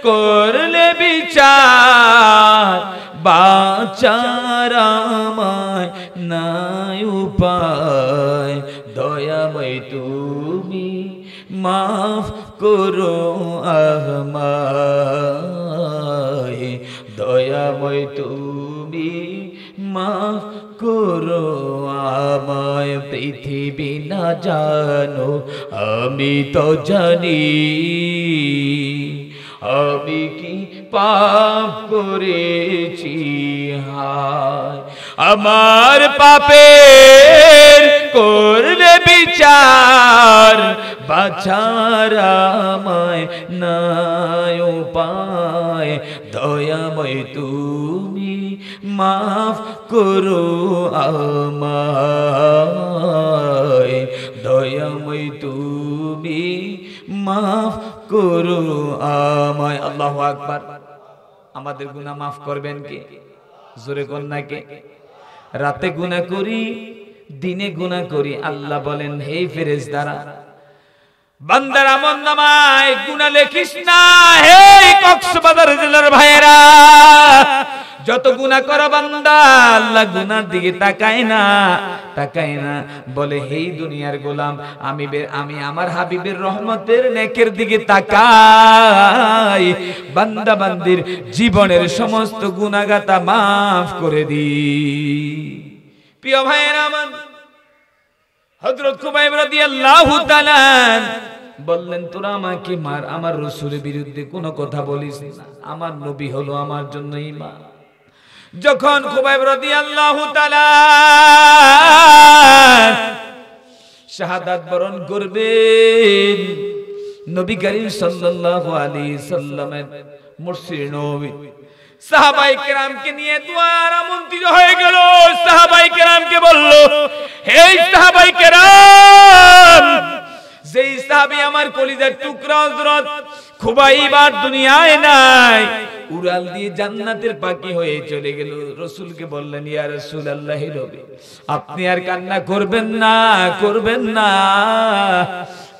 করলে বিচার, বাঁচার আমায় নাই উপায়। দয়াময় তুমি মাফ করো আমায়, দয়াময় তুমি মাফ করো আমায়। পৃথিবী না জানো আমি তো জানি, আমি কি পাপ করেছি হায় আমার পাপের করবে বিচার বাঁচার আমায় নাই উপায় দয়াময় তুমি মাফ করো আমায় দয়াময় তুমি মাফ করো আমায় আল্লাহু আকবার আমাদের গুনাহ মাফ করবেন কে জোরে কোন না কে রাতে গুনাহ করি দিনে গুনাহ করি আল্লাহ বলেন হে ফেরেশতারা বান্দার আমলনামায় গুনাহ লেখিস না হে কক্সবাজার জেলার ভাইয়েরা যত গুনাহ করা বান্দা আল্লাহ গুনার দিকে তাকায় না বলে হে দুনিয়ার গোলাম আমি আমার হাবিবের রহমতের নেকের দিকে তাকাই বান্দা বান্দির জীবনের সমস্ত গুনাহগাতা maaf করে দি প্রিয় ভাইয়েরা আমার হযরত খুবাইব রাদিয়াল্লাহু তাআলা বললেন তোরা আমাকে মার আমার রাসূলের বিরুদ্ধে কোনো কথা বলিস না আমার নবী হলো আমার জন্য ঈমান যখন খুবাইব রাদিয়াল্লাহু তাআলা শাহাদাত বরণ করবেন নবী করিম সাল্লাল্লাহু আলাইহি সাল্লামের মুর্শিদ নবী সাহাবায়ে কেরামকে নিয়ে দুয়ার আমন্ত্রিত হয়ে গেল সাহাবায়ে কেরামকে বলল হে সাহাবায়ে কেরাম যেই সাহাবী আমার কলিজার টুকরা হযরত খুবাইব আর দুনিয়ায় নাই উড়াল দিয়ে জান্নাতের পাখি হয়ে চলে গেল রাসূলকে বললেন ইয়া রাসূলুল্লাহি নবী আপনি আর কান্না করবেন না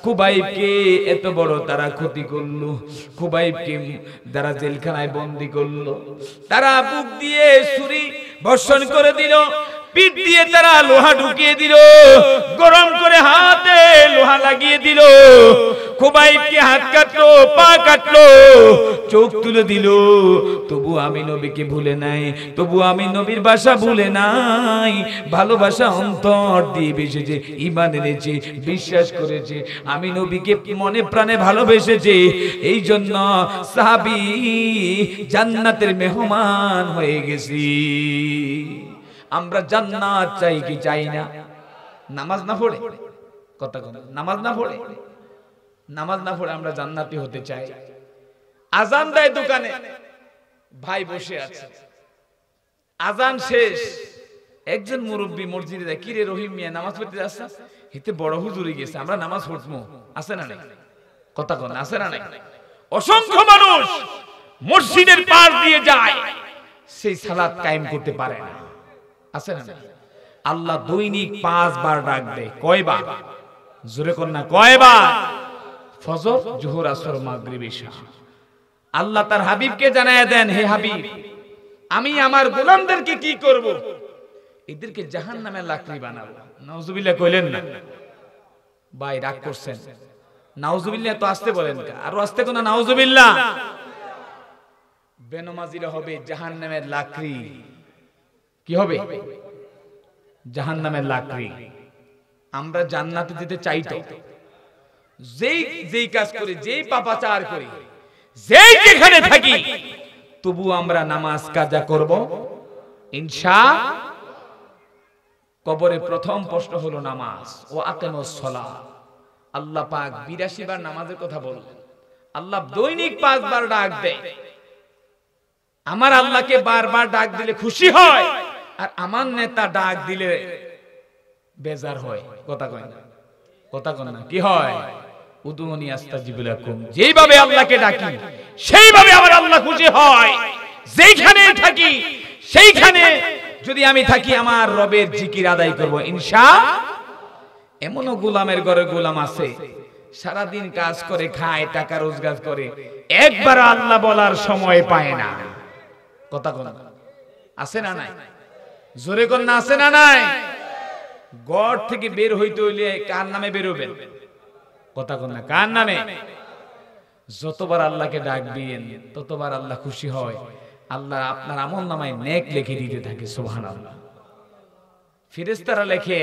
খুবাইবকে এত বড় তারা ক্ষতি করলো খুবাইবকে তারা জেলখানায় বন্দী করলো তারা বুক দিয়ে ছুরি বর্ষণ করে দিল পিঠ দিয়ে তারা লোহা ঢুকিয়ে দিল গরম করে হাতে লোহা লাগিয়ে দিল খুবাইবকে হাত কাটলো পা কাটলো চোখ তুলে দিল তবু আমি নবীকে ভুলে নাই তবু আমি নবীর ভাষা ভুলে নাই ভালোবাসা অন্তর দিয়ে বেসেছে ঈমান এনেছে বিশ্বাস করেছে আমি নবীকে মনে প্রাণে ভালোবেসেছে এই জন্য সাহাবী জান্নাতের মেহমান হয়ে গেছি আমরা জান্নাত চাই কি চাই না নামাজ না পড়ে কথা কথা নামাজ না পড়ে আমরা জান্নাতি হতে চাই আজান দেয় দোকানে ভাই বসে আছে আজান শেষ একজন মুরব্বি মসজিদে যায় কিরে রহিম মিয়া নামাজ পড়তে যাচ্ছে হিতে বড় হুজুরি গেছে আমরা নামাজ পড়বো আছে না নাই কথা কথা আছে না নাই অসংখ্য মানুষ মসজিদের পার দিয়ে যায় সেই সালাত কায়েম করতে পারে না আছে না আল্লাহ দৈনিক 5 বার ডাক দেয় কয়বার জোরে কোন না কয়বার ফজর জোহর আসর মাগরিব ইশা আল্লাহ তার হাবিবকে জানায়া দেন হে হাবিব আমি আমার গোলামদেরকে কি করব এদেরকে জাহান্নামের লাকড়ি বানাবো নাউজুবিল্লাহ কইলেন না ভাই রাগ করছেন নাউজুবিল্লাহ তো আসতে বলেন আরো আসতে কোন নাউজুবিল্লাহ বেনমাজিরা হবে জাহান্নামের লাকড়ি কি হবে জাহান্নামের লাকড়ি আমরা জান্নাতে যেতে চাই তো যেই কাজ করি যেই পাপাচার করি যেই যেখানে থাকি তবু আমরা নামাজ কাজা করব ইনশাআল্লাহ কবরে প্রথম প্রশ্ন হলো নামাজ ও আকিমুস সালাহ আল্লাহ পাক 82 বার নামাজের কথা বললেন আল্লাহ দৈনিক 5 বার ডাক দেয় আমার আল্লাহকে বারবার ডাক দিলে খুশি হয় আর আমার নেতা ডাক দিলে বেজার হয় কথা কয় না কি হয় উদুনি আস্তাজিবু লাকুম যেইভাবে আল্লাহকে ডাকি সেইভাবে আমার আল্লাহ খুশি হয় যেইখানে থাকি সেইখানে যদি আমি থাকি আমার রবের জিকির আদায় করব ইনশাআল্লাহ এমনও গোলামের ঘরে গোলাম আছে সারা দিন কাজ করে খায় টাকা রোজগার করে একবার আল্লাহ বলার সময় পায় না কথা কোন আছে না নাই জোরে কোন না আছে না নাই ঘর থেকে বের হইতে হইলে কার নামে বের হবেন কথা কোন না কার নামে যতবার আল্লাহকে ডাকবেন ততবার আল্লাহ খুশি হয় আল্লাহ আপনার আমলনামায় নেক লিখে দিতে থাকে সুবহানাল্লাহ ফেরেশতারা লেখে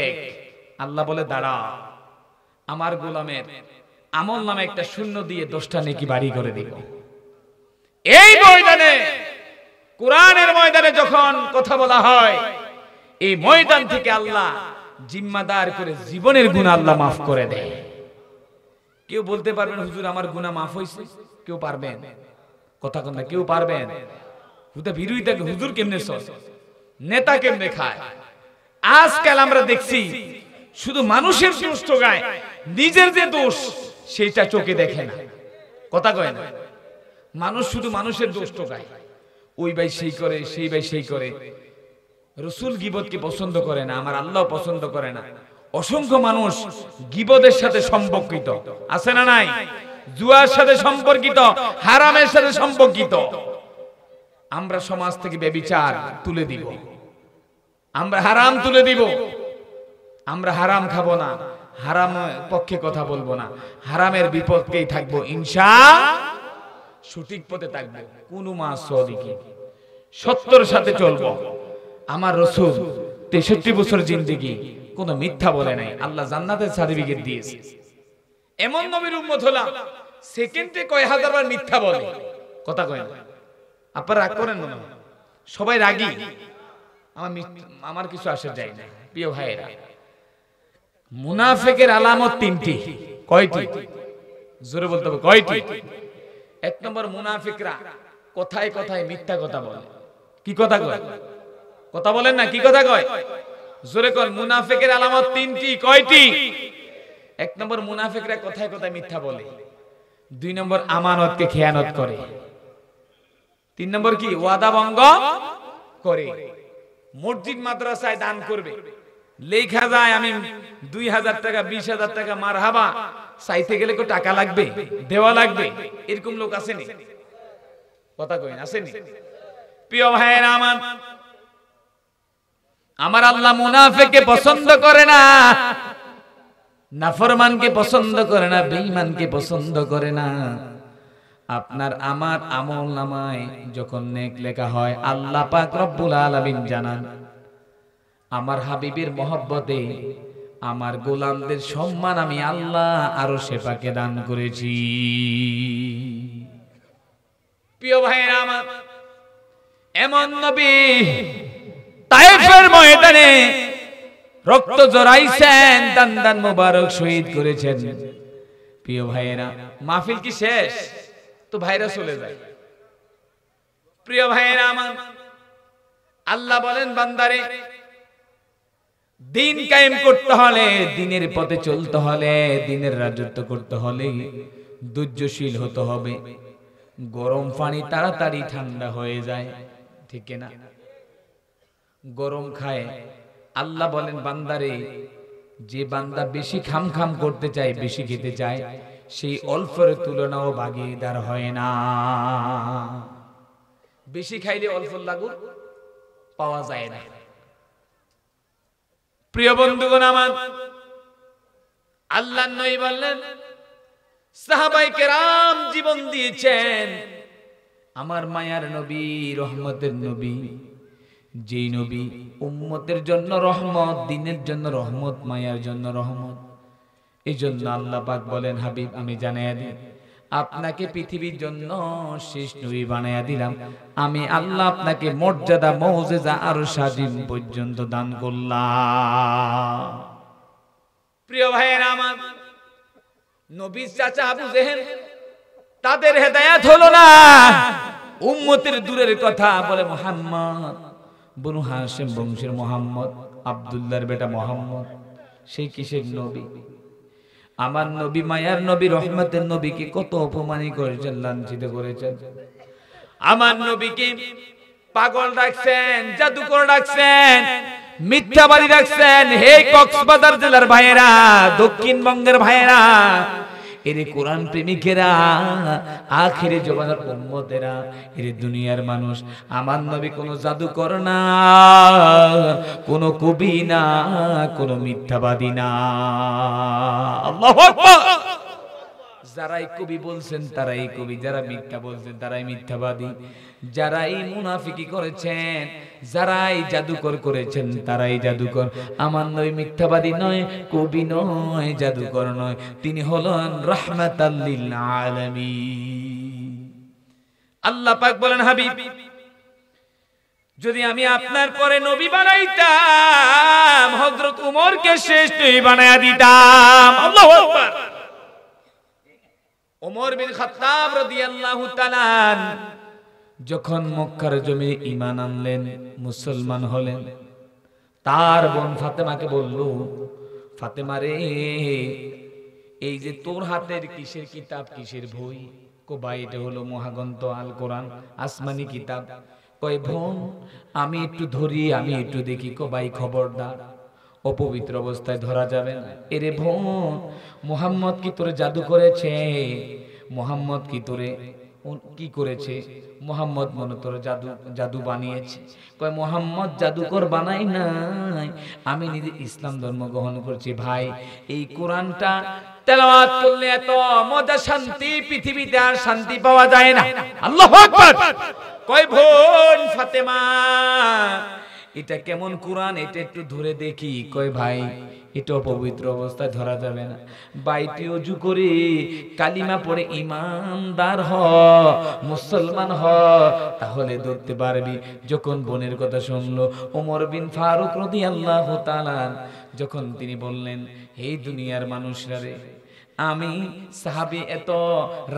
আল্লাহ বলে দাঁড়া আমার গোলামের আমলনামায় একটা শূন্য দিয়ে 10টা নেকি বাড়ি করে দিব এই ময়দানে, কোরআনের ময়দানে যখন কথা বলা হয়, এই ময়দান থেকে আল্লাহ জিম্মাদার করে জীবনের গুনাহ আল্লাহ মাফ করে দেয়। কেউ বলতে পারবেন হুজুর আমার গুনাহ মাফ হইছে? কেউ পারবেন? কথা কোন না, কেউ পারবেন? হুদা বিরোধিতা হুজুর কেমনে চলে, নেতা কেমনে খায়। আজকাল আমরা দেখছি শুধু মানুষের দোষ গায়, নিজের যে দোষ সেটা চোখে দেখে না। কথা কয় না, মানুষ শুধু মানুষের দোষ গায়, ওই ভাই সেই করে, সেই ভাই সেই করে। রাসূল গীবতকে পছন্দ করে না, আমার আল্লাহ পছন্দ করে না। অসংখ্য মানুষ গীবতের সাথে সম্পর্কিত আছে না নাই? জুয়ার সাথে সম্পর্কিত, হারামের সাথে সম্পর্কিত। আমরা সমাজ থেকে ব্যভিচার তুলে দিব, আমরা হারাম তুলে দিব, আমরা হারাম খাবো না, হারাম পক্ষে কথা বলবো না, হারামের বিপক্ষেই থাকবো ইনশাআল্লাহ, সঠিক পথে থাকবো। কোন মাস সদিকে সত্যের সাথে চলবো। আমার রাসূল 63 বছর জিন্দেগি কোন মিথ্যা বলে নাই, আল্লাহ জান্নাতের সার্টিফিকেট দিয়েছে। এমন নবীর উম্মত হলাম সেকেন্ডে কয় হাজারবার মিথ্যা বলে। কথা কয় না, আপনারা রাগ করেন না, সবাই রাগী, আমার কিছু আসে যায় না। প্রিয় ভাইয়েরা, মুনাফিকের আলামত তিনটি। কয়টি? জোরে বলতে হবে, কয়টি? এক নম্বর, মুনাফিকরা কথায় কথায় মিথ্যা কথা বলে। কি কথা কয়? কথা বলেন না, কি কথা কয়? জোরে কর। মুনাফিকের আলামত তিনটি। কয়টি? এক নম্বর, মুনাফিকরা কথায় কথায় মিথ্যা বলে। দুই নম্বর, আমানতকে খেয়ানত করে। তিন নম্বর কি? ওয়াদা ভঙ্গ করে। মসজিদ মাদ্রাসায় দান করবে, লেখা যায় আমি 2000 টাকা 20,000 টাকা মারহাবা, চাইতে গেলে কো টাকা লাগবে, দেওয়া লাগবে, এরকম লোক আসেনি? কথা কইন, আসেনি? প্রিয় ভাইয়েরা আমার আল্লাহ মুনাফিককে পছন্দ করে না, নাফরমানকে পছন্দ করে না, বেঈমানকে পছন্দ করে না। আপনার আমার আমল নামায় যখন নেক লেখা হয়, আল্লাহ পাক রব্বুল আলামিন জানান, আমার হাবিবের মহব্বতে আমার গোলামদের সম্মান আমি আল্লাহ আরশে পাকে দান করেছি। প্রিয় ভাইরা আমার, এমন নবী তায়েফের ময়দানে রক্ত জড়াইছেন, দান দান মোবারক শহীদ করেছেন। প্রিয় ভাইরা, মাহফিল কি শেষ? তো ভাইরা চলে যায়। প্রিয় ভাইরা আমার, আল্লাহ বলেন বান্দারে, দিন কায়েম করতে হলে, দিনের পথে চলতে হলে, দিনের রাজত্ব করতে হলে ধৈর্যশীল হতে হবে। গরম পানি তাড়াতাড়ি ঠান্ডা হয়ে যায়, ঠিক না? গরম খায়। আল্লাহ বলেন বান্দারে, যে বান্দা বেশি খাম খাম করতে চায়, বেশি খেতে চায়, সেই অল্পের তুলনাও ভাগীদার হয় না। বেশি খাইলে অল্প লাগু পাওয়া যায় না। প্রিয় বন্ধুগণ আমার, আল্লাহর নবী বললেন, সাহাবায়ে কেরাম জীবন দিয়েছেন। আমার মায়ার নবী, রহমতের নবী, যেই নবী উম্মতের জন্য রহমত, দিনের জন্য রহমত, মায়ার জন্য রহমত। এই জন্য আল্লাহ পাক বলেন, হাবিব আমি জানাইয়া দিই, আপনাকে পৃথিবীর জন্য শেষ নবী বানাইয়া দিলাম। আমি আল্লাহ আপনাকে মর্যাদা, মুজিজা আর স্বাধীন পর্যন্ত দান করলাম। প্রিয় ভাইয়েরা আমার, নবীর চাচা আবু জেহেল, তাদের হেদায়েত হলো না। উম্মতের দূরের কথা, বলে মুহাম্মদ বনু হাশিম বংশের মুহাম্মদ, আব্দুল্লাহর বেটা মুহাম্মদ, সেই কিসের নবী? আমার নবী, মায়ার নবী, রহমতের নবীকে কত অপমানিত করেছেন, লাঞ্ছিত করেছেন। আমার নবীকে পাগল ডাকছেন, জাদুকর ডাকছেন, মিথ্যাবাদী ডাকছেন। হে কক্সবাজার জেলার ভাইয়েরা, দক্ষিণবঙ্গের ভাইয়েরা, এরে কোরআন প্রেমিকেরা, আখিরে জমানার উম্মতেরা, এরে দুনিয়ার মানুষ, আমার নবী কোনো জাদুকর না, কোনো কবি না, কোনো মিথ্যাবাদী না। আল্লাহু আকবার। যারাই কবি বলছেন তারাই কবি, যারা মিথ্যা বলছেন তারাই মিথ্যাবাদী, যারাই মুনাফিকি করেছেন, যারাই জাদুকর করেছেন তারাই জাদুকর। আমার নবী মিথ্যাবাদী নয়, কবি নয়, জাদুকর নয়, তিনি হলেন রাহমাতাল লিল আলামিন। আল্লাহ পাক বলেন, হাবিব যদি আমি আপনার পরে নবী বানাইতাম হযরত উমরকে শ্রেষ্ঠ বানায়া দিতাম। আল্লাহু আকবার। ওমর বিন খাত্তাব রাদিয়াল্লাহু তাআলা যখন মক্কার জমিনে ঈমান আনলেন, মুসলমান হলেন, তার বোন ফাতেমাকে বলল, ফাতেমা রে, এই যে তোর হাতের কিসের কিতাব, কিসের বই? কই এটা হলো মহাগ্রন্থ আল কোরআন, আসমানি কিতাব। কয় বোন আমি একটু ধরি, আমি একটু দেখি। কই খবরদার, অপবিত্র অবস্থায় ধরা যাবে না। এরে বোন, মুহাম্মদ কি তোরে জাদু করেছে? মুহাম্মদ কি তোরে কি করেছে? মুহাম্মদ মনে তোর জাদু বানিয়েছে। কয় মুহাম্মদ জাদুকর বানাই নাই, আমি নিজে ইসলাম ধর্ম গ্রহণ করছি। ভাই এই কোরআনটা তেলাওয়াত করলে এত মজা, শান্তি পৃথিবীতে আর শান্তি পাওয়া যায় না। আল্লাহু আকবার। কয় বোন ফাতেমা এটা কেমন কোরআন, এটা একটু ধরে দেখি। কয় ভাই এটা পবিত্র অবস্থায় ধরা যাবে না। বাইটি ওযু করে কালিমা পড়ে ঈমানদার হ, মুসলমান হ, তাহলে ধরতে পারবি। যখন বোনের কথা শুনলো ওমর বিন ফারুক রাদিয়াল্লাহু তাআলা, যখন তিনি বললেন, হে দুনিয়ার মানুষরা রে, আমি সাহাবী এত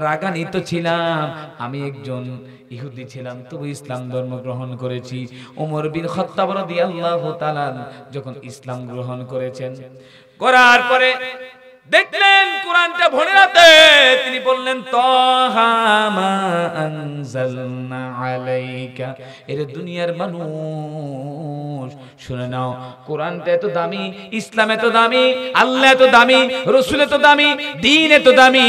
রাগান্বিত ছিলাম, আমি একজন ইহুদি ছিলাম, তবু ইসলাম ধর্ম গ্রহণ করেছি। ওমর বিন খাত্তাব রাদিয়াল্লাহু তাআলা যখন ইসলাম গ্রহণ করেছেন, করার পরে দেখলেন কোরআনটা ভরে রাতে, তিনি বললেন, তাহা মা আনজালনা আলাইকা। এর দুনিয়ার মানুষ শুনে নাও, কোরআনটা এত দামি, ইসলাম এত দামি, আল্লাহ এত দামি, রাসূল এত দামি, দ্বীন এত দামি।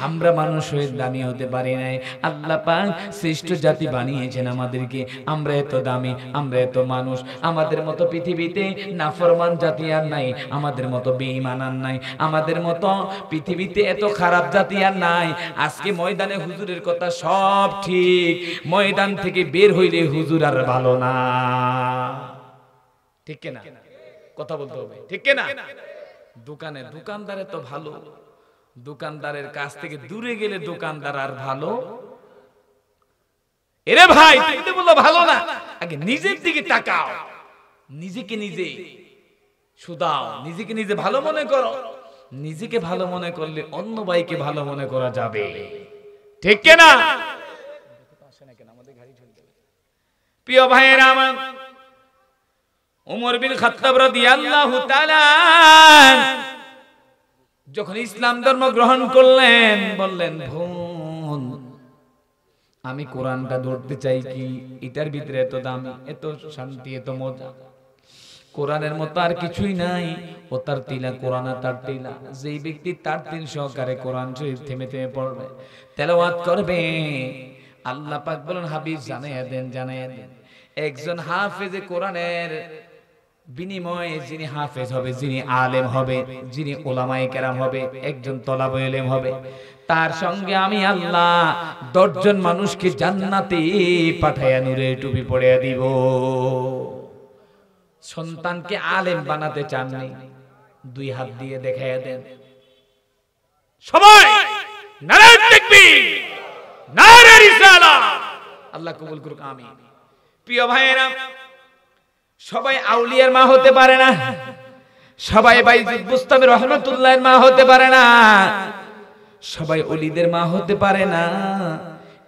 আমরা মানুষ হয়ে দামি হতে পারি নাই, আল্লাহ পাক শ্রেষ্ঠ জাতি বানিয়েছেন আমাদেরকে। আমরা এত দামি, আমরা এত মানুষ। আমাদের মতো পৃথিবীতে নাফরমান জাতি আর নাই, আমাদের মতো বেঈমান আর নাই, আমাদের মতো পৃথিবীতে এত খারাপ জাতি আর নাই। আজকে ময়দানে হুজুরের কথা সব ঠিক, ময়দান থেকে বের হইলে হুজুর আর ভালো না। ঠিক কিনা? কথা বলতে হবে, ঠিক কিনা? দোকানদারে তো ভালো, দোকানদারের কাছ থেকে দূরে গেলে দোকানদার আর ভালো। এরে ভাই তুমি তো বললো ভালো না, আগে নিজের দিকে তাকাও, নিজেকে নিজে শুধাও, নিজেকে নিজে ভালো মনে করো। নিজেকে ভালো মনে করলে অন্য ভাইকে ভালো মনে করা যাবে, ঠিক কিনা? প্রিয় ভাইয়েরা আমার, ওমর বিন খাত্তাব রাদিয়াল্লাহু তাআলা যখন ইসলাম ধর্ম গ্রহণ করলেন, বললেন, বোন আমি কোরআনটা ধরতে চাই। কি এটার ভিতরে এত দাম, এত শান্তি, এত মজা, কোরআনের মতো আর কিছুই নাই। ও তার তিলা, কোরআন তার তিলা। যেই ব্যক্তি তার তিল সহকারে কোরআন শরীফ থেমে থেমে পড়বে, তেলাওয়াত করবে, আল্লাহ পাক বলেন, হাবিব জানাইয়া দেন, জানাইয়া দেন, একজন হাফেজে কোরআনের বিনিময়ে যিনি হাফেজ হবে, যিনি আলেম হবে, যিনি উলামায়ে কেরাম হবে, একজন তলাবে ইলম হবে, তার সঙ্গে আমি আল্লাহ 10 জন মানুষকে জান্নাতে পাঠায়া নূরের টুপি পরিয়ে দিব। সন্তানকে আলেম বানাতে চাননি, 2 হাত দিয়ে দেখাইয়া দেন। সবাই নারে তাকবীর, নারে রিসালাত। আল্লাহ কবুল করুক, আমিন। প্রিয় ভাইয়েরা, সবাই আউলিয়ার মা হতে পারে না, সবাই বাইজিদ বুস্তামি রহমাতুল্লাহর মা হতে পারে না, সবাই ওলিদের মা হতে পারে না।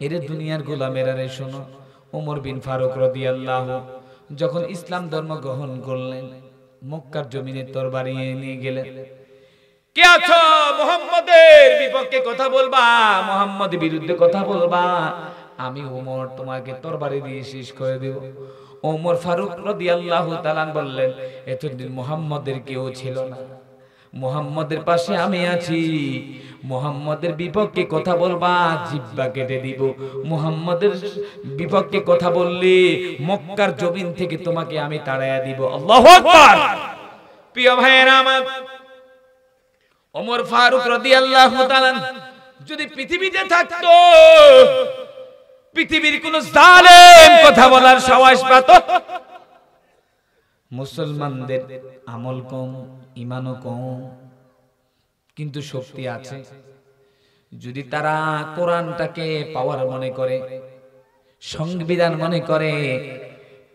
এরে দুনিয়ার গোলামেরা রে শোনো, ওমর বিন ফারুক রাদিয়াল্লাহু যখন ইসলাম ধর্ম গ্রহণ করলেন, মক্কার জমিনে তরবারি নিয়ে গেলেন। কে আছো মুহাম্মাদের বিপক্ষে কথা বলবা, মুহাম্মাদের বিরুদ্ধে কথা বলবা, আমি ওমর তোমাকে তরবারি দিয়ে শেষ করে দেব। ওমর ফারুক রাদিয়াল্লাহু তাআলা বললেন, এতদিন মুহাম্মাদের কেউ ছিল না, মুহাম্মাদের পাশে আমি আছি। মুহাম্মাদের বিপক্ষে কথা বলবা, জিহ্বা কেটে দিব। মুহাম্মাদের বিপক্ষে কথা বললে মক্কার জমিন থেকে তোমাকে আমি তাড়াইয়া দিব। আল্লাহু আকবার। প্রিয় ভাইয়েরা আমার, ওমর ফারুক রাদিয়াল্লাহু তাআলা যদি পৃথিবীতে থাকতো, পৃথিবীর কোন জালেম কথা বলার সাহস পেত? মুসলমানদের আমল কম, ঈমানও কম, কিন্তু শক্তি আছে। যদি তারা কোরআনটাকে পাওয়ার মনে করে, সংবিধান মনে করে,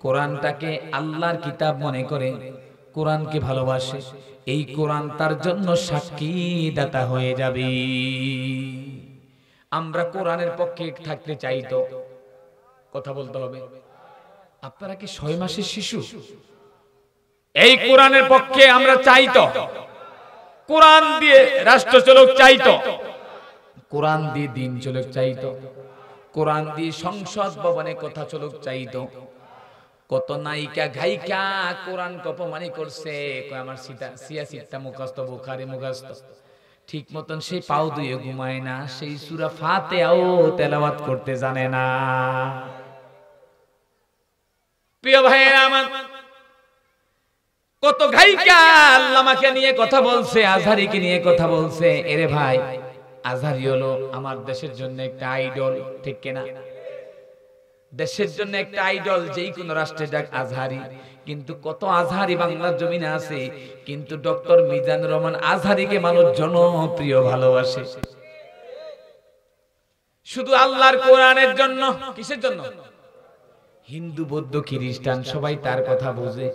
কোরআনটাকে আল্লাহর কিতাব মনে করে, কোরআনকে ভালোবাসে, এই কোরআন তার জন্য সাক্ষী দাতা হয়ে যাবে। আমরা কোরআনের পক্ষে থাকতে চাই তো কথা বলতে হবে। আপনারা কি 6 মাসের শিশু? এই কোরআনের পক্ষে আমরা চাই তো, কোরআন দিয়ে রাষ্ট্র চলুক চাই তো, কোরআন দিয়ে দিন চলুক চাই তো, কোরআন দিয়ে সংসদ ভবনে কথা চলুক চাই তো। কত নায়িকা গায়িকা কোরআন অপমানি করছে, আমার সিয়াসিটা মুখস্থ, বুখারী মুখস্থ, ঠিক মতন সেই পাও দুয়ে ঘুমায় না, সেই সূরা ফাতিহাও তেলাওয়াত করতে জানে না। প্রিয় ভাইয়েরা আমার, কত গায়িকা আল্লামাকে নিয়ে কথা বলছে, আজহারীকে নিয়ে কথা বলছে। এরে ভাই, আজহারী হলো আমার দেশের জন্য একটা আইডল, ঠিক কিনা? দেশের জন্য একটা আইডল, যেই কোন রাষ্ট্রে যাক আজহারী। কিন্তু কত আজহারী বাংলার জমিনে আছে, কিন্তু ডক্টর মিজানুর রহমান আজহারীকে মানুষ জনপ্রিয় ভালোবাসে শুধু আল্লাহর কোরআনের জন্য। কিসের জন্য? হিন্দু বৌদ্ধ খ্রিস্টান সবাই তার কথা বোঝে।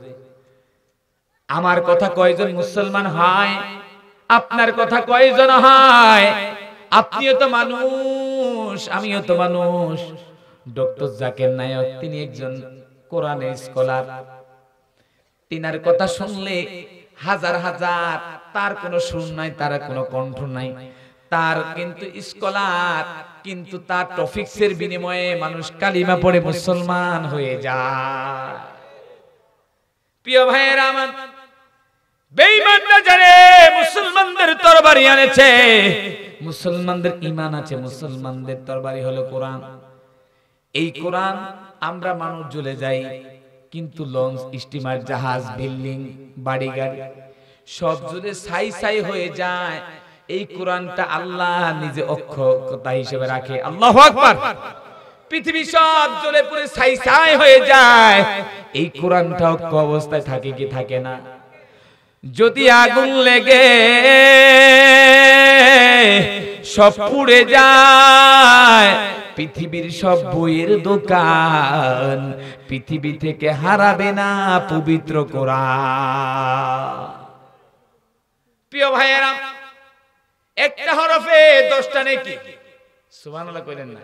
আমার কথা কয়জন মুসলমান হয়? আপনার কথা কয়জন হয়? আপনিও তো মানুষ, আমিও তো মানুষ। ডক্টর জাকির নায়ক, তিনি একজন কোরআনের স্কলার। তিনার কথা শুনলে হাজার হাজার, তার কোনো সুর নাই, তার কোনো কণ্ঠ নাই, তার কিন্তু স্কলার, কিন্তু তার টপিকসের বিনিময়ে মানুষ কালিমা পড়ে মুসলমান হয়ে যায়। প্রিয় ভাইয়েরা আমার, বেঈমানরা জানে মুসলমানদের তরবারি আনেছে, মুসলমানদের ঈমান আছে, মুসলমানদের তরবারি হলো কোরআন। এই কোরআন আমরা মানুষ জ্বলে যাই, কিন্তু লঞ্চ, স্টিমার, জাহাজ, বিল্ডিং, বাড়ি গাড়ি সব জ্বলে ছাই ছাই হয়ে যায়। এই কোরআনটা আল্লাহ নিজে অক্ষতা হিসেবে রাখে। আল্লাহু আকবার। পৃথিবী সব জ্বলে পুড়ে ছাই ছাই হয়ে যায়, এই কোরআনটা অক্ষ অবস্থায় থাকে কি থাকে না? যদি আগুন লেগে সব পুড়ে যায়, পৃথিবীর সব বইয়ের দোকান পৃথিবী থেকে হারাবে না পবিত্র কোরআন। প্রিয় ভাইয়েরা, একটা হরফে 10টা নেকি। সুবহানাল্লাহ কইলেন না?